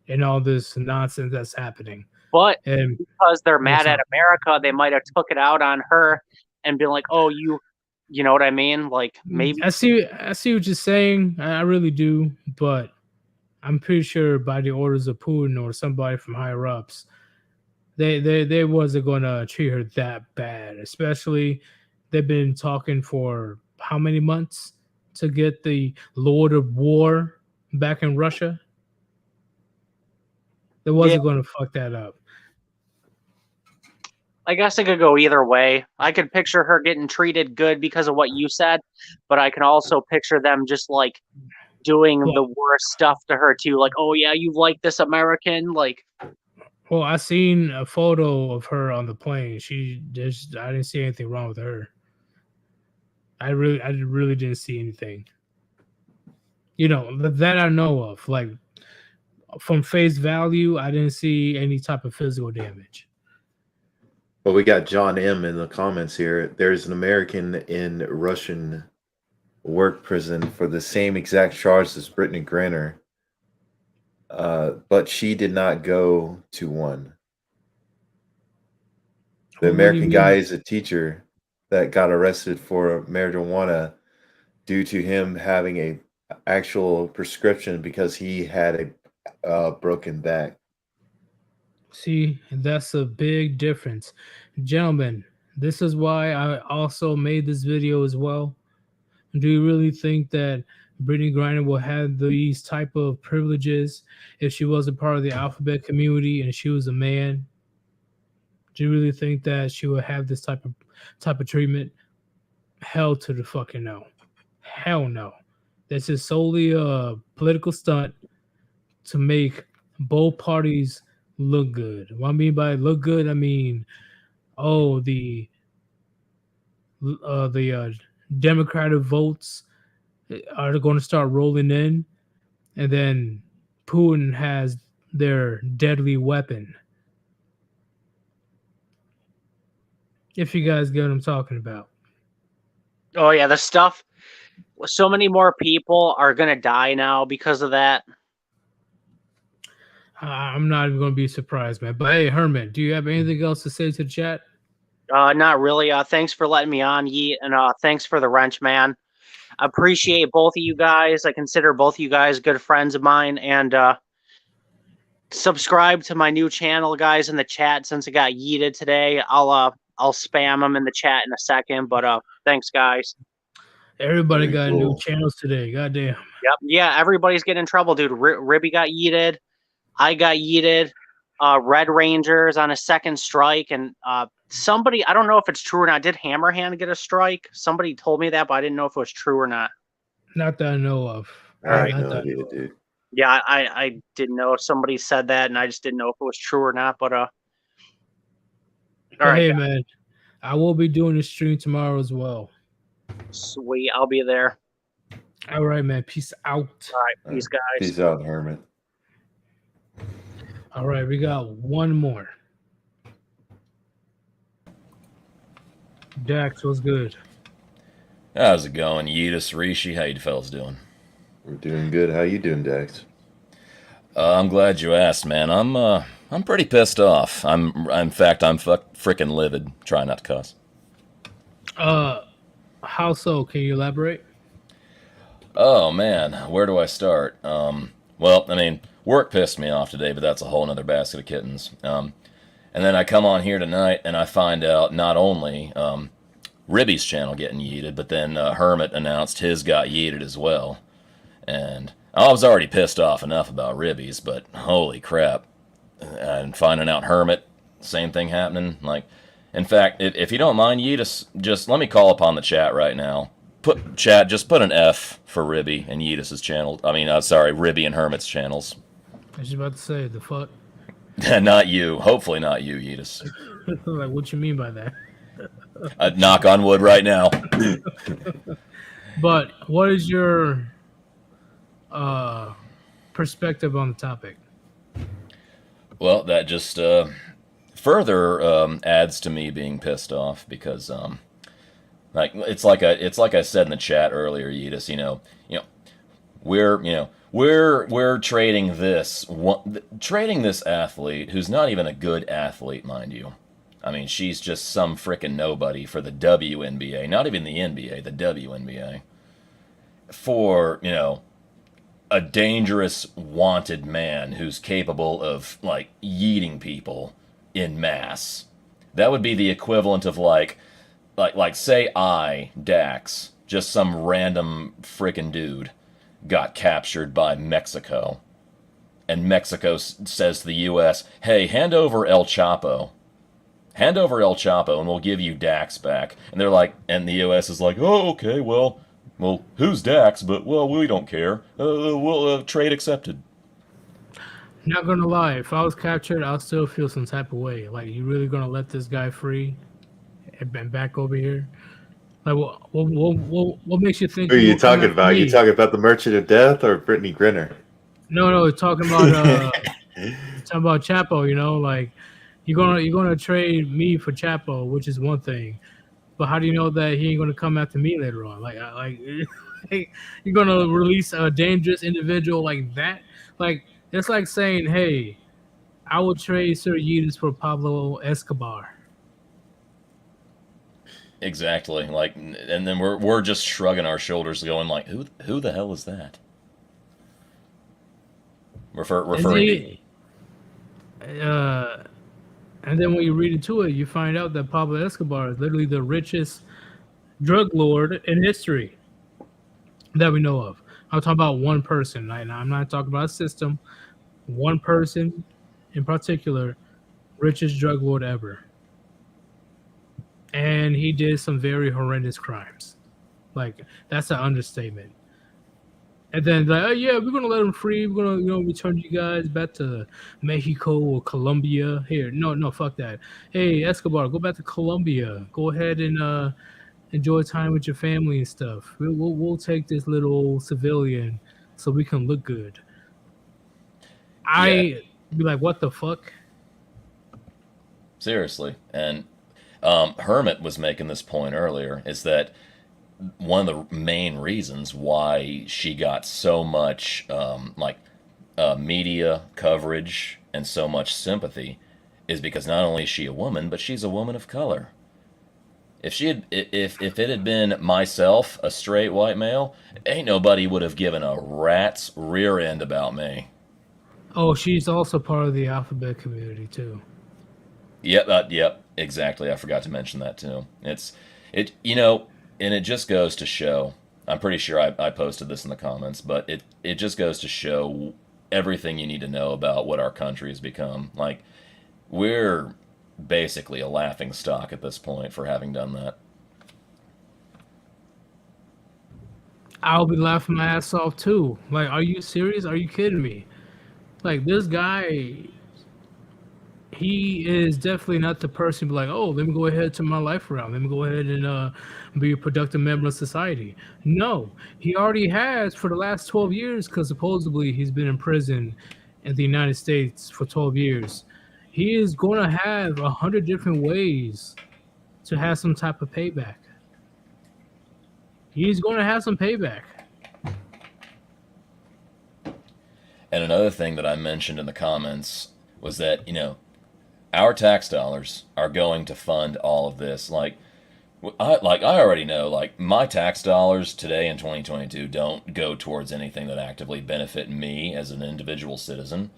in all this nonsense that's happening. But And because they're mad at America, they might have took it out on her and been like, "Oh, you know what I mean?" Like maybe I see what you're saying. I really do, but I'm pretty sure by the orders of Putin or somebody from higher ups, they wasn't gonna treat her that bad. Especially they've been talking for how many months to get the Lord of War back in Russia. They wasn't gonna fuck that up. I guess it could go either way. I could picture her getting treated good because of what you said, but I can also picture them just like doing the worst stuff to her too. Like, oh yeah, you like this American? Like, well, I seen a photo of her on the plane. I didn't see anything wrong with her. I really didn't see anything. That I know of. Like from face value, I didn't see any type of physical damage. Well, we got John M in the comments here. There's an American in Russian work prison for the same exact charge as Brittney Griner, but she did not go to one. The American guy is a teacher that got arrested for marijuana due to him having a actual prescription because he had a broken back. See, that's a big difference. Gentlemen, this is why I also made this video as well. Do you really think that Brittney Griner will have these type of privileges if she was a part of the alphabet community and she was a man? Do you really think that she would have this type of treatment? Hell to the fucking no. Hell no. This is solely a political stunt to make both parties look good. What I mean by look good, I mean, oh, the Democratic votes are going to start rolling in, and then Putin has their deadly weapon. If you guys get what I'm talking about. Oh yeah, the stuff. So many more people are gonna die now because of that. I'm not even going to be surprised, man. But hey, Herman, do you have anything else to say to the chat? Not really. Thanks for letting me on, Yeet, and thanks for the wrench, man. I appreciate both of you guys. I consider both of you guys good friends of mine, and subscribe to my new channel, guys, in the chat. Since it got yeeted today, I'll spam them in the chat in a second. But thanks, guys. Everybody Very got new cool. channels today. Goddamn. Yep. Yeah, everybody's getting in trouble, dude. Ribby got yeeted. I got yeeted. Red Rangers on a second strike, and somebody, I don't know if it's true or not. Did Hammerhand get a strike? Somebody told me that, but I didn't know if it was true or not. Not that I know of. I Not have no that I idea, know of. dude. Yeah, I didn't know if somebody said that, and I just didn't know if it was true or not. But all But right, hey, guys, man, I will be doing the stream tomorrow as well. sweet, I'll be there. All right, man. Peace out. All right, peace, guys. Peace out, Hermit. All right, we got one more. Dax, what's good? How's it going, Yeetus, Rishi? How you fellas doing? We're doing good. How you doing, Dax? I'm glad you asked, man. I'm pretty pissed off. In fact, I'm freaking livid. Try not to cuss. How so? Can you elaborate? Oh man, where do I start? Well, I mean, work pissed me off today, but that's a whole nother basket of kittens. And then I come on here tonight and I find out not only Ribby's channel getting yeeted, but then Hermit announced his got yeeted as well. And I was already pissed off enough about Ribby's, but holy crap. And finding out Hermit, same thing happening. Like, in fact, if you don't mind, Yeetus, just let me call upon the chat right now. Just put an F for Ribby and Yeetus's channel. I mean, sorry, Ribby and Hermit's channels. I was about to say the fuck. Not you. Hopefully not you, Yeetus. Like, what you mean by that? Knock on wood right now. But what is your perspective on the topic? Well, that just further adds to me being pissed off because like it's like I said in the chat earlier, Yeetus. We're trading this athlete who's not even a good athlete, mind you. I mean, she's just some frickin' nobody for the WNBA, not even the NBA, the WNBA, for a dangerous, wanted man who's capable of like yeeting people in mass. That would be the equivalent of like say I, Dax, just some random frickin' dude, got captured by Mexico, and Mexico says to the U.S., "Hey, hand over El Chapo, and we'll give you Dax back." And they're like, and the U.S. is like, "Oh, okay, well, who's Dax? But well, we don't care. We'll trade accepted." Not gonna lie, if I was captured, I'll still feel some type of way. Like, you really gonna let this guy free and back over here? Like, what makes you think? Who are you will come talking after about? me? You talking about the Merchant of Death or Brittney Griner? No, talking about Chapo. Like, you're gonna trade me for Chapo, which is one thing. But how do you know that he ain't gonna come after me later on? Like you're gonna release a dangerous individual like that? Like, it's like saying, "Hey, I will trade Sir Yeetus for Pablo Escobar." Exactly. Like, and then we're just shrugging our shoulders, going like, "Who the hell is that?" Referring to. And then when you read into it, you find out that Pablo Escobar is literally the richest drug lord in history that we know of. I'm talking about one person. Right now, I'm not talking about a system. One person in particular, richest drug lord ever. And he did some very horrendous crimes. Like, that's an understatement. And then like, oh yeah, we're gonna let them free. We're gonna return you guys back to Mexico or Colombia. Here, no, fuck that. Hey Escobar, go back to Colombia. Go ahead and enjoy time with your family and stuff. We'll take this little civilian so we can look good. Yeah, I be like, what the fuck? seriously. And Hermit was making this point earlier, is that one of the main reasons why she got so much media coverage and so much sympathy is because not only is she a woman, but she's a woman of color. If it had been myself, a straight white male, ain't nobody would have given a rat's rear end about me. Oh, she's also part of the alphabet community too. Yep, exactly. I forgot to mention that too. And it just goes to show. I'm pretty sure I posted this in the comments, but it just goes to show everything you need to know about what our country has become. Like, we're basically a laughing stock at this point for having done that. I'll be laughing my ass off too. Like, are you serious? Are you kidding me? Like this guy, he is definitely not the person to be like, oh, let me go ahead and turn my life around. Let me go ahead and be a productive member of society. No, he already has for the last 12 years because supposedly he's been in prison in the United States for 12 years. He is going to have 100 different ways to have some type of payback. He's going to have some payback. And another thing that I mentioned in the comments was that, our tax dollars are going to fund all of this. I already know, like, my tax dollars today in 2022 don't go towards anything that actively benefit me as an individual citizen.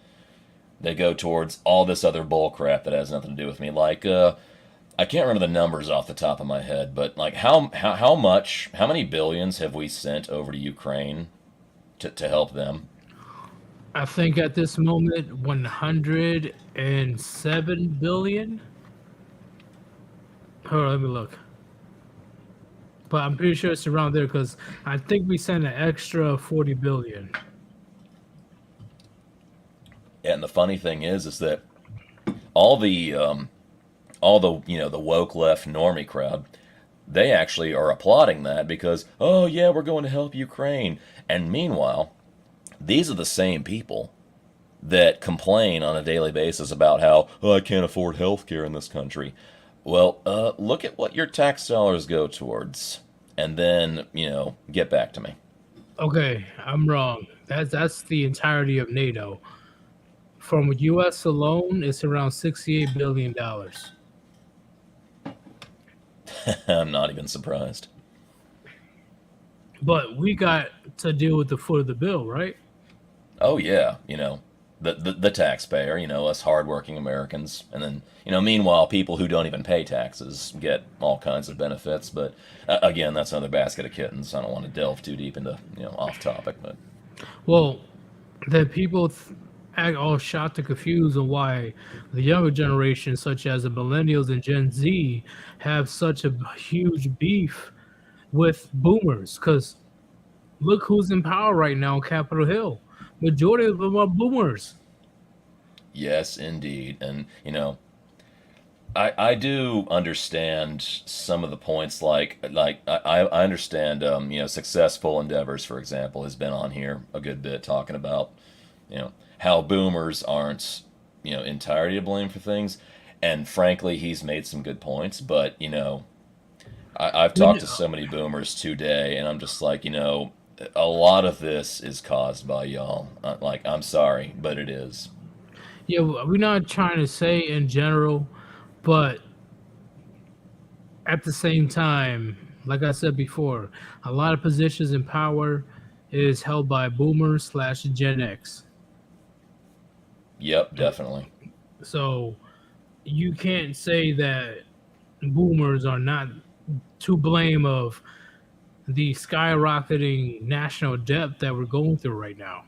They go towards all this other bull crap that has nothing to do with me. Like, I can't remember the numbers off the top of my head, but like, how many billions have we sent over to Ukraine to help them? I think at this moment, 107 billion. Hold on, let me look. But I'm pretty sure it's around there because I think we sent an extra 40 billion. And the funny thing is that all the the woke left normie crowd, they actually are applauding that because, oh yeah, we're going to help Ukraine. And meanwhile, these are the same people that complain on a daily basis about how, oh, I can't afford health care in this country. Well, look at what your tax dollars go towards, and then, get back to me. Okay, I'm wrong. That's the entirety of NATO. From U.S. alone, it's around $68 billion. I'm not even surprised. But we got to deal with the foot of the bill, right? Oh yeah, the taxpayer, us hardworking Americans, and then meanwhile, people who don't even pay taxes get all kinds of benefits. But again, that's another basket of kittens. I don't want to delve too deep into off topic, but Well, the people act all shocked and confused on why the younger generation, such as the millennials and Gen Z, have such a huge beef with boomers. Because look who's in power right now on Capitol Hill. Majority of them are boomers. yes, indeed, and I do understand some of the points. I understand Successful Endeavors, for example, has been on here a good bit talking about how boomers aren't entirely to blame for things, and frankly, he's made some good points. But I've talked to so many boomers today, and I'm just like, a lot of this is caused by y'all. Like, I'm sorry, but it is. Yeah, we're not trying to say in general, but at the same time, like I said before, a lot of positions in power is held by boomers slash Gen X. Yep, definitely. So you can't say that boomers are not to blame of the skyrocketing national debt that we're going through right now.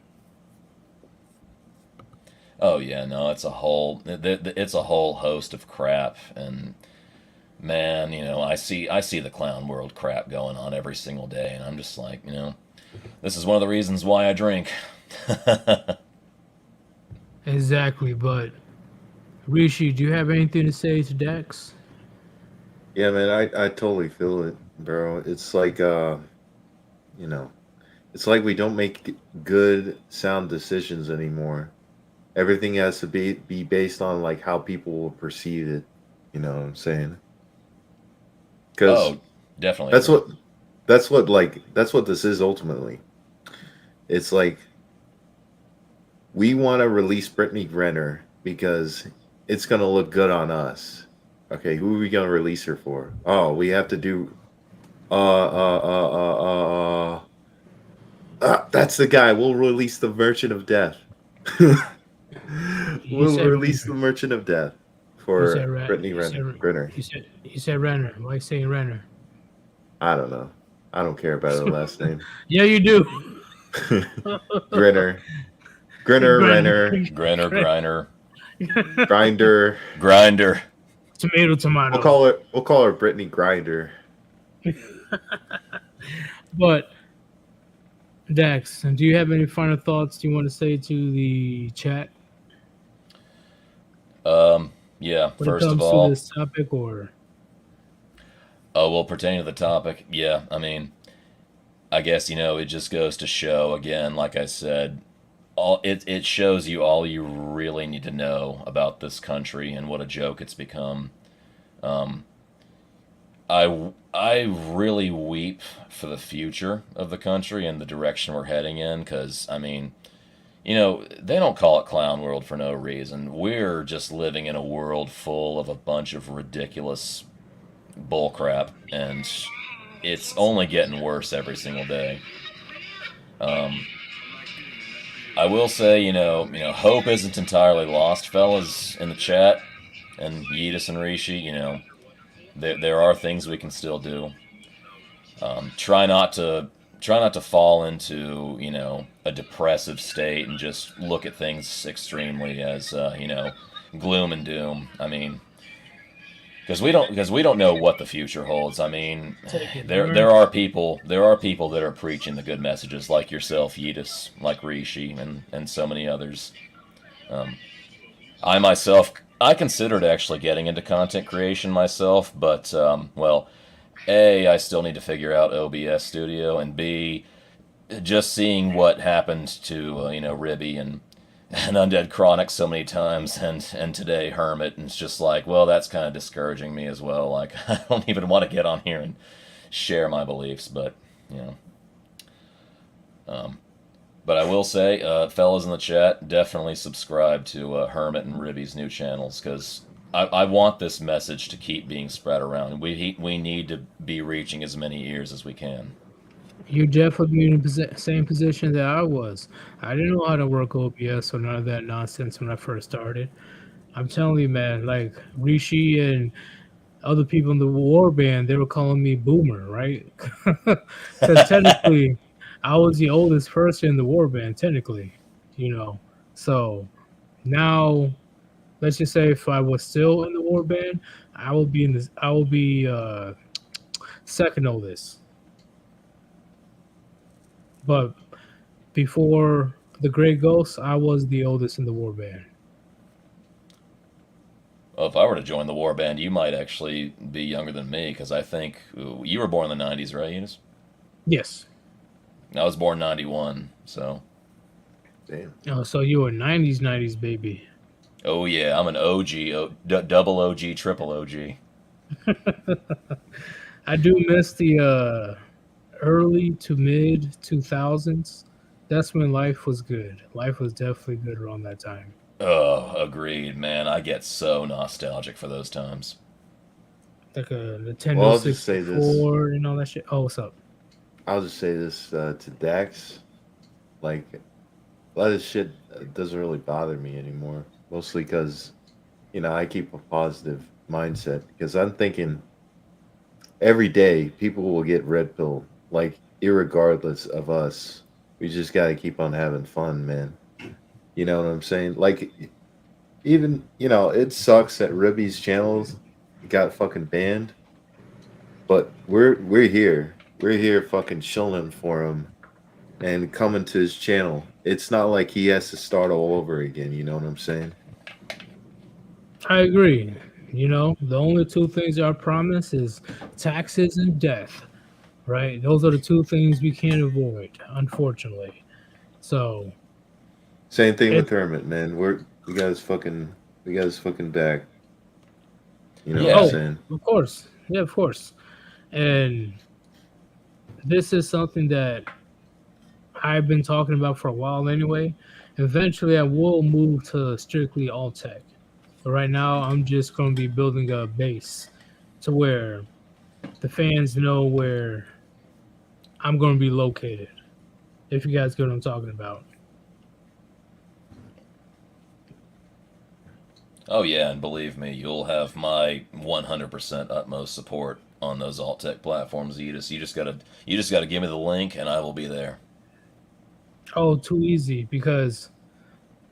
Oh yeah, no, it's a whole host of crap, and man, I see the clown world crap going on every single day, and I'm just like, This is one of the reasons why I drink. Exactly, but Rishi, do you have anything to say to Dax? Yeah, man, I totally feel it, bro. It's like you know, it's like we don't make good sound decisions anymore. Everything has to be based on like how people will perceive it. You know what I'm saying? Because Oh, definitely that's agree. what that's what this is ultimately. It's like we want to release Brittney Griner because it's gonna look good on us. Okay, who are we gonna release her for? Oh, we have to do uh uh uh uh uh. uh that's the guy. We'll release the Merchant of Death. You We'll said release Renner. the Merchant of Death You said for Rat. Brittney Griner. You said Renner. Why you saying Renner? I don't know. I don't care about her last name. Yeah, you do. Grinner. Grinner, Grinder. Renner, Griner, Griner, Grinder. Grinder. Tomato, We'll tomato. call her. We'll call her Brittney Grinder. But Dax, do you have any final thoughts you want to say to the chat Yeah. when it First of comes to all, this topic? Or well, pertaining to the topic, yeah. I mean, I guess it just goes to show again, like I said, it shows you all you really need to know about this country and what a joke it's become. Um, I really weep for the future of the country and the direction we're heading in because I mean, they don't call it clown world for no reason. We're just living in a world full of a bunch of ridiculous bullcrap, and it's only getting worse every single day. Um, I will say, hope isn't entirely lost, fellas, in the chat, and Yeetus and Rishi. There are things we can still do. Try not to fall into a depressive state and just look at things extremely as gloom and doom. I mean, because we don't know what the future holds. I mean, take it, there learn. there are people that are preaching the good messages like yourself, Yeetus, like Rishi, and so many others. Um, I myself, I considered actually getting into content creation myself, but well, A, I still need to figure out OBS Studio, and B, just seeing what happened to Ribby and Undead Chronic so many times, and today Hermit, and it's just like, well, that's kind of discouraging me as well. Like, I don't even want to get on here and share my beliefs, but you know. Um, but I will say, fellas in the chat, definitely subscribe to Hermit and Ribby's new channels because I want this message to keep being spread around. We need to be reaching as many ears as we can. You definitely in the same position that I was. I didn't know how to work OBS or none of that nonsense when I first started. I'm telling you, man, like Rishi and other people in the war band, they were calling me boomer, right? Because technically, I was the oldest person in the war band, technically, you know. So now, let's just say if I was still in the war band, I will be in this. I will be second oldest. But before the Great Ghost, I was the oldest in the war band. Well, if I were to join the war band, you might actually be younger than me because I think you were born in the '90s, right, Eunice? Yes. I was born '91, so. Damn. Oh, so you were '90s baby. Oh yeah, I'm an OG, double OG, triple OG. I do miss the early to mid 2000s. That's when life was good. Life was definitely good around that time. Oh, agreed, man. I get so nostalgic for those times. Like a Well, Nintendo I'll just say this. 64 and all that shit. Oh, what's up? I'll just say this to Dax. Like, a lot of this shit doesn't really bother me anymore. Mostly because, I keep a positive mindset. Because I'm thinking every day people will get red pill. Like, irregardless of us. We just got to keep on having fun, man. You know what I'm saying? Like, even, it sucks that Ribby's channels got fucking banned. But we're here. We're here fucking chilling for him and coming to his channel. It's not like he has to start all over again. You know what I'm saying? I agree. The only two things I promise is taxes and death, right? Those are the two things we can't avoid, unfortunately. So Same thing it, with Hermit, man. We got his fucking back. You know what I'm Yeah. oh, saying? of course, yeah, of course. And this is something that I've been talking about for a while anyway. Eventually, I will move to strictly all tech. But right now, I'm just going to be building a base to where the fans know where I'm going to be located. If you guys get what I'm talking about. Oh yeah, and believe me, you'll have my 100% utmost support on those alt tech platforms. You just gotta give me the link, and I will be there. Oh, too easy because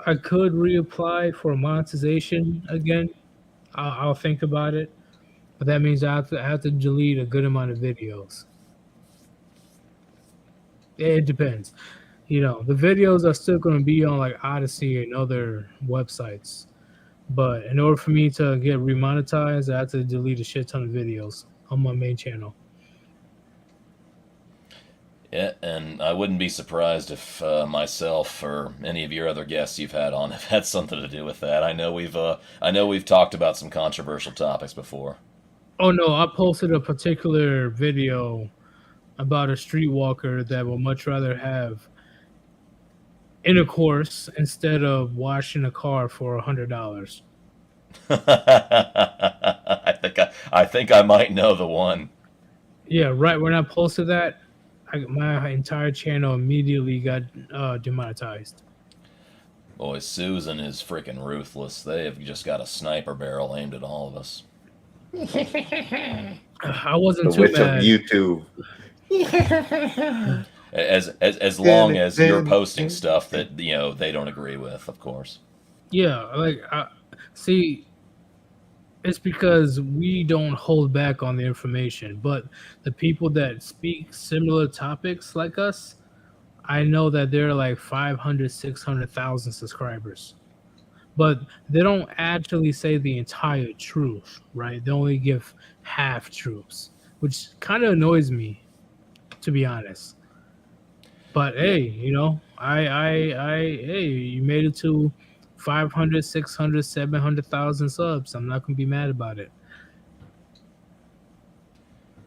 I could reapply for monetization again. I'll think about it, but that means I have to delete a good amount of videos. It depends. The videos are still going to be on like Odyssey and other websites. But in order for me to get remonetized, I have to delete a shit ton of videos on my main channel. Yeah, and I wouldn't be surprised if myself or any of your other guests you've had on have had something to do with that. I know we've talked about some controversial topics before. Oh no, I posted a particular video about a streetwalker that would much rather have intercourse instead of washing a car for $100. I think I might know the one. Yeah, right when I posted that, my entire channel immediately got demonetized. Boy, Susan is freaking ruthless. They have just got a sniper barrel aimed at all of us. I The wasn't too witch of bad. YouTube. As long as you're posting stuff that they don't agree with, of course. Yeah, like see, it's because we don't hold back on the information, but the people that speak similar topics like us, I know that they're like 500, 600,000 subscribers. But they don't actually say the entire truth, right? They only give half truths, which kind of annoys me, to be honest. But Yeah, hey, hey, you made it to 500, 600, 700,000 subs. I'm not gonna be mad about it.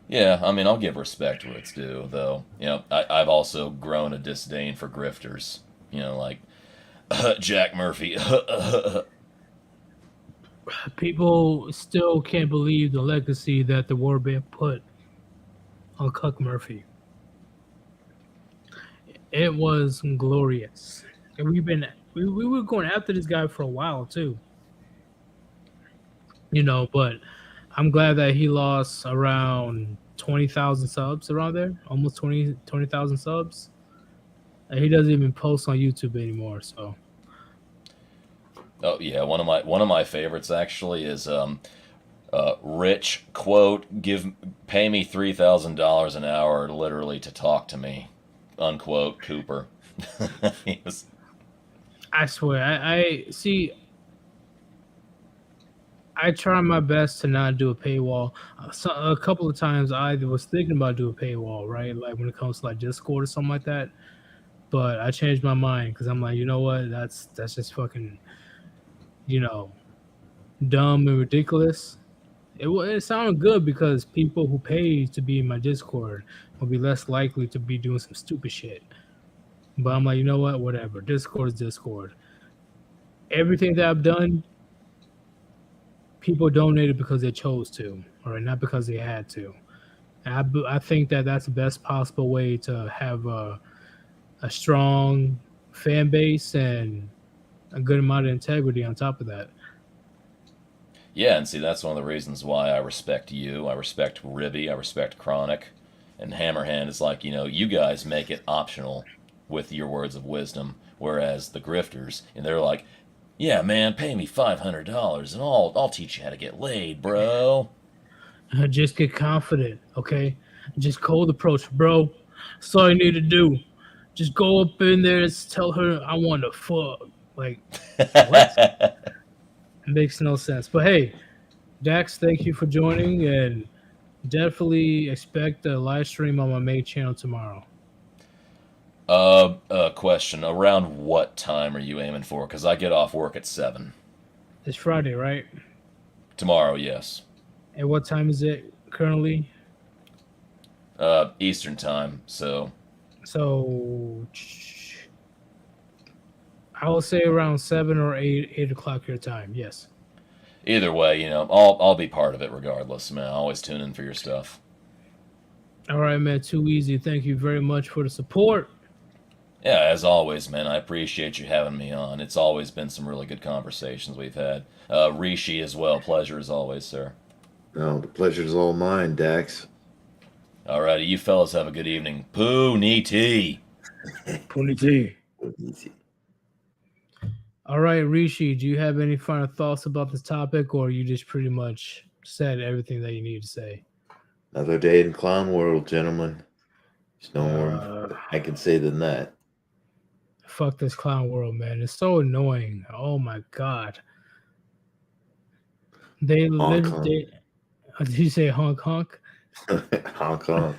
yeah. I mean, I'll give respect where it's due, though. I've also grown a disdain for grifters. Like Jack Murphy. People still can't believe the legacy that the Warband put on Cuck Murphy. It was glorious. And we were going after this guy for a while too. But I'm glad that he lost around 20,000 subs around there, almost 20,000 subs. And he doesn't even post on YouTube anymore. So Oh yeah, one of my favorites actually is Rich quote pay me $3,000 an hour literally to talk to me unquote Cooper. He was- I swear, I see. I try my best to not do a paywall. A couple of times I was thinking about doing a paywall, right? Like when it comes to like Discord or something like that. But I changed my mind because I'm like, you know what? That's just fucking, you know, dumb and ridiculous. It sounded good because people who pay to be in my Discord will be less likely to be doing some stupid shit. But I'm like, you know what? Whatever. Discord is Discord. Everything that I've done, people donated because they chose to, or not because they had to. And I think that that's the best possible way to have a strong fan base and a good amount of integrity on top of that. yeah, and see that's one of the reasons why I respect you. I respect Ribby. I respect Chronic, and Hammerhand is like you guys make it optional with your words of wisdom, whereas the grifters and they're like, yeah man, pay me $500 and I'll teach you how to get laid, bro. Just get confident, okay? Just cold approach, bro. That's all you need to do. Just go up in there and tell her I want to fuck. Like, what? It makes no sense. But hey, Dax, thank you for joining, and definitely expect a live stream on my main channel tomorrow. Question. Around what time are you aiming for? Because I get off work at 7. It's Friday, right? Tomorrow, yes. And what time is it currently? Eastern time, so... So I will say around 7 or 8 o'clock your time. Yes. Either way, I'll be part of it regardless, man. I always tune in for your stuff. All right, man. Too easy. Thank you very much for the support. Yeah, as always, man, I appreciate you having me on. It's always been some really good conversations we've had. Rishi as well. Pleasure as always, sir. No, the pleasure's all mine, Dax. Alrighty, you fellas have a good evening. Poo-nee-tee. Punity. Easy. All right, Rishi, do you have any final thoughts about this topic, or you just pretty much said everything that you need to say? Another day in Clown World, gentlemen. There's no more I can say than that. Fuck this clown world, man. It's so annoying. Oh my god. They Hong live. Kong. Did you say Hong Kong? Hong Kong.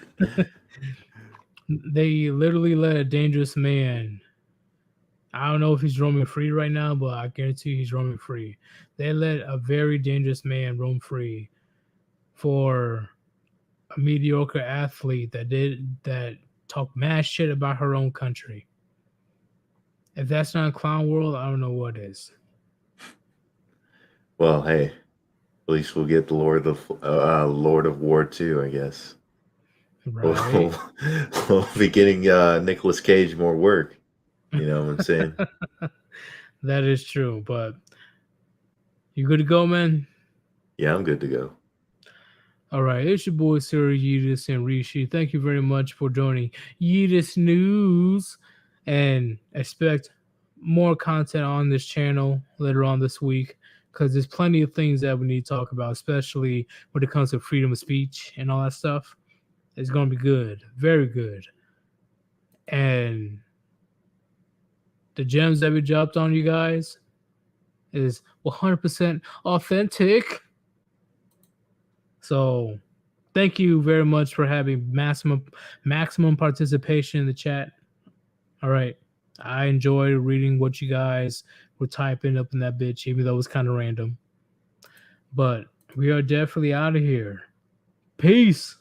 They literally let a dangerous man. I don't know if he's roaming free right now, but I guarantee he's roaming free. They let a very dangerous man roam free for a mediocre athlete that talked mad shit about her own country. If that's not a clown world, I don't know what is. Well, hey, at least we'll get the Lord of War too, I guess. Right. We'll be getting Nicolas Cage more work. You know what I'm saying? That is true, but you good to go, man? Yeah, I'm good to go. All right, it's your boy Sir Yeetus and Rishi. Thank you very much for joining Yeetus News, and expect more content on this channel later on this week, because there's plenty of things that we need to talk about, especially when it comes to freedom of speech and all that stuff. It's going to be good, very good. And the gems that we dropped on you guys is 100% authentic. So thank you very much for having maximum participation in the chat. All right. I enjoyed reading what you guys were typing up in that bitch, even though it was kind of random. But we are definitely out of here. Peace.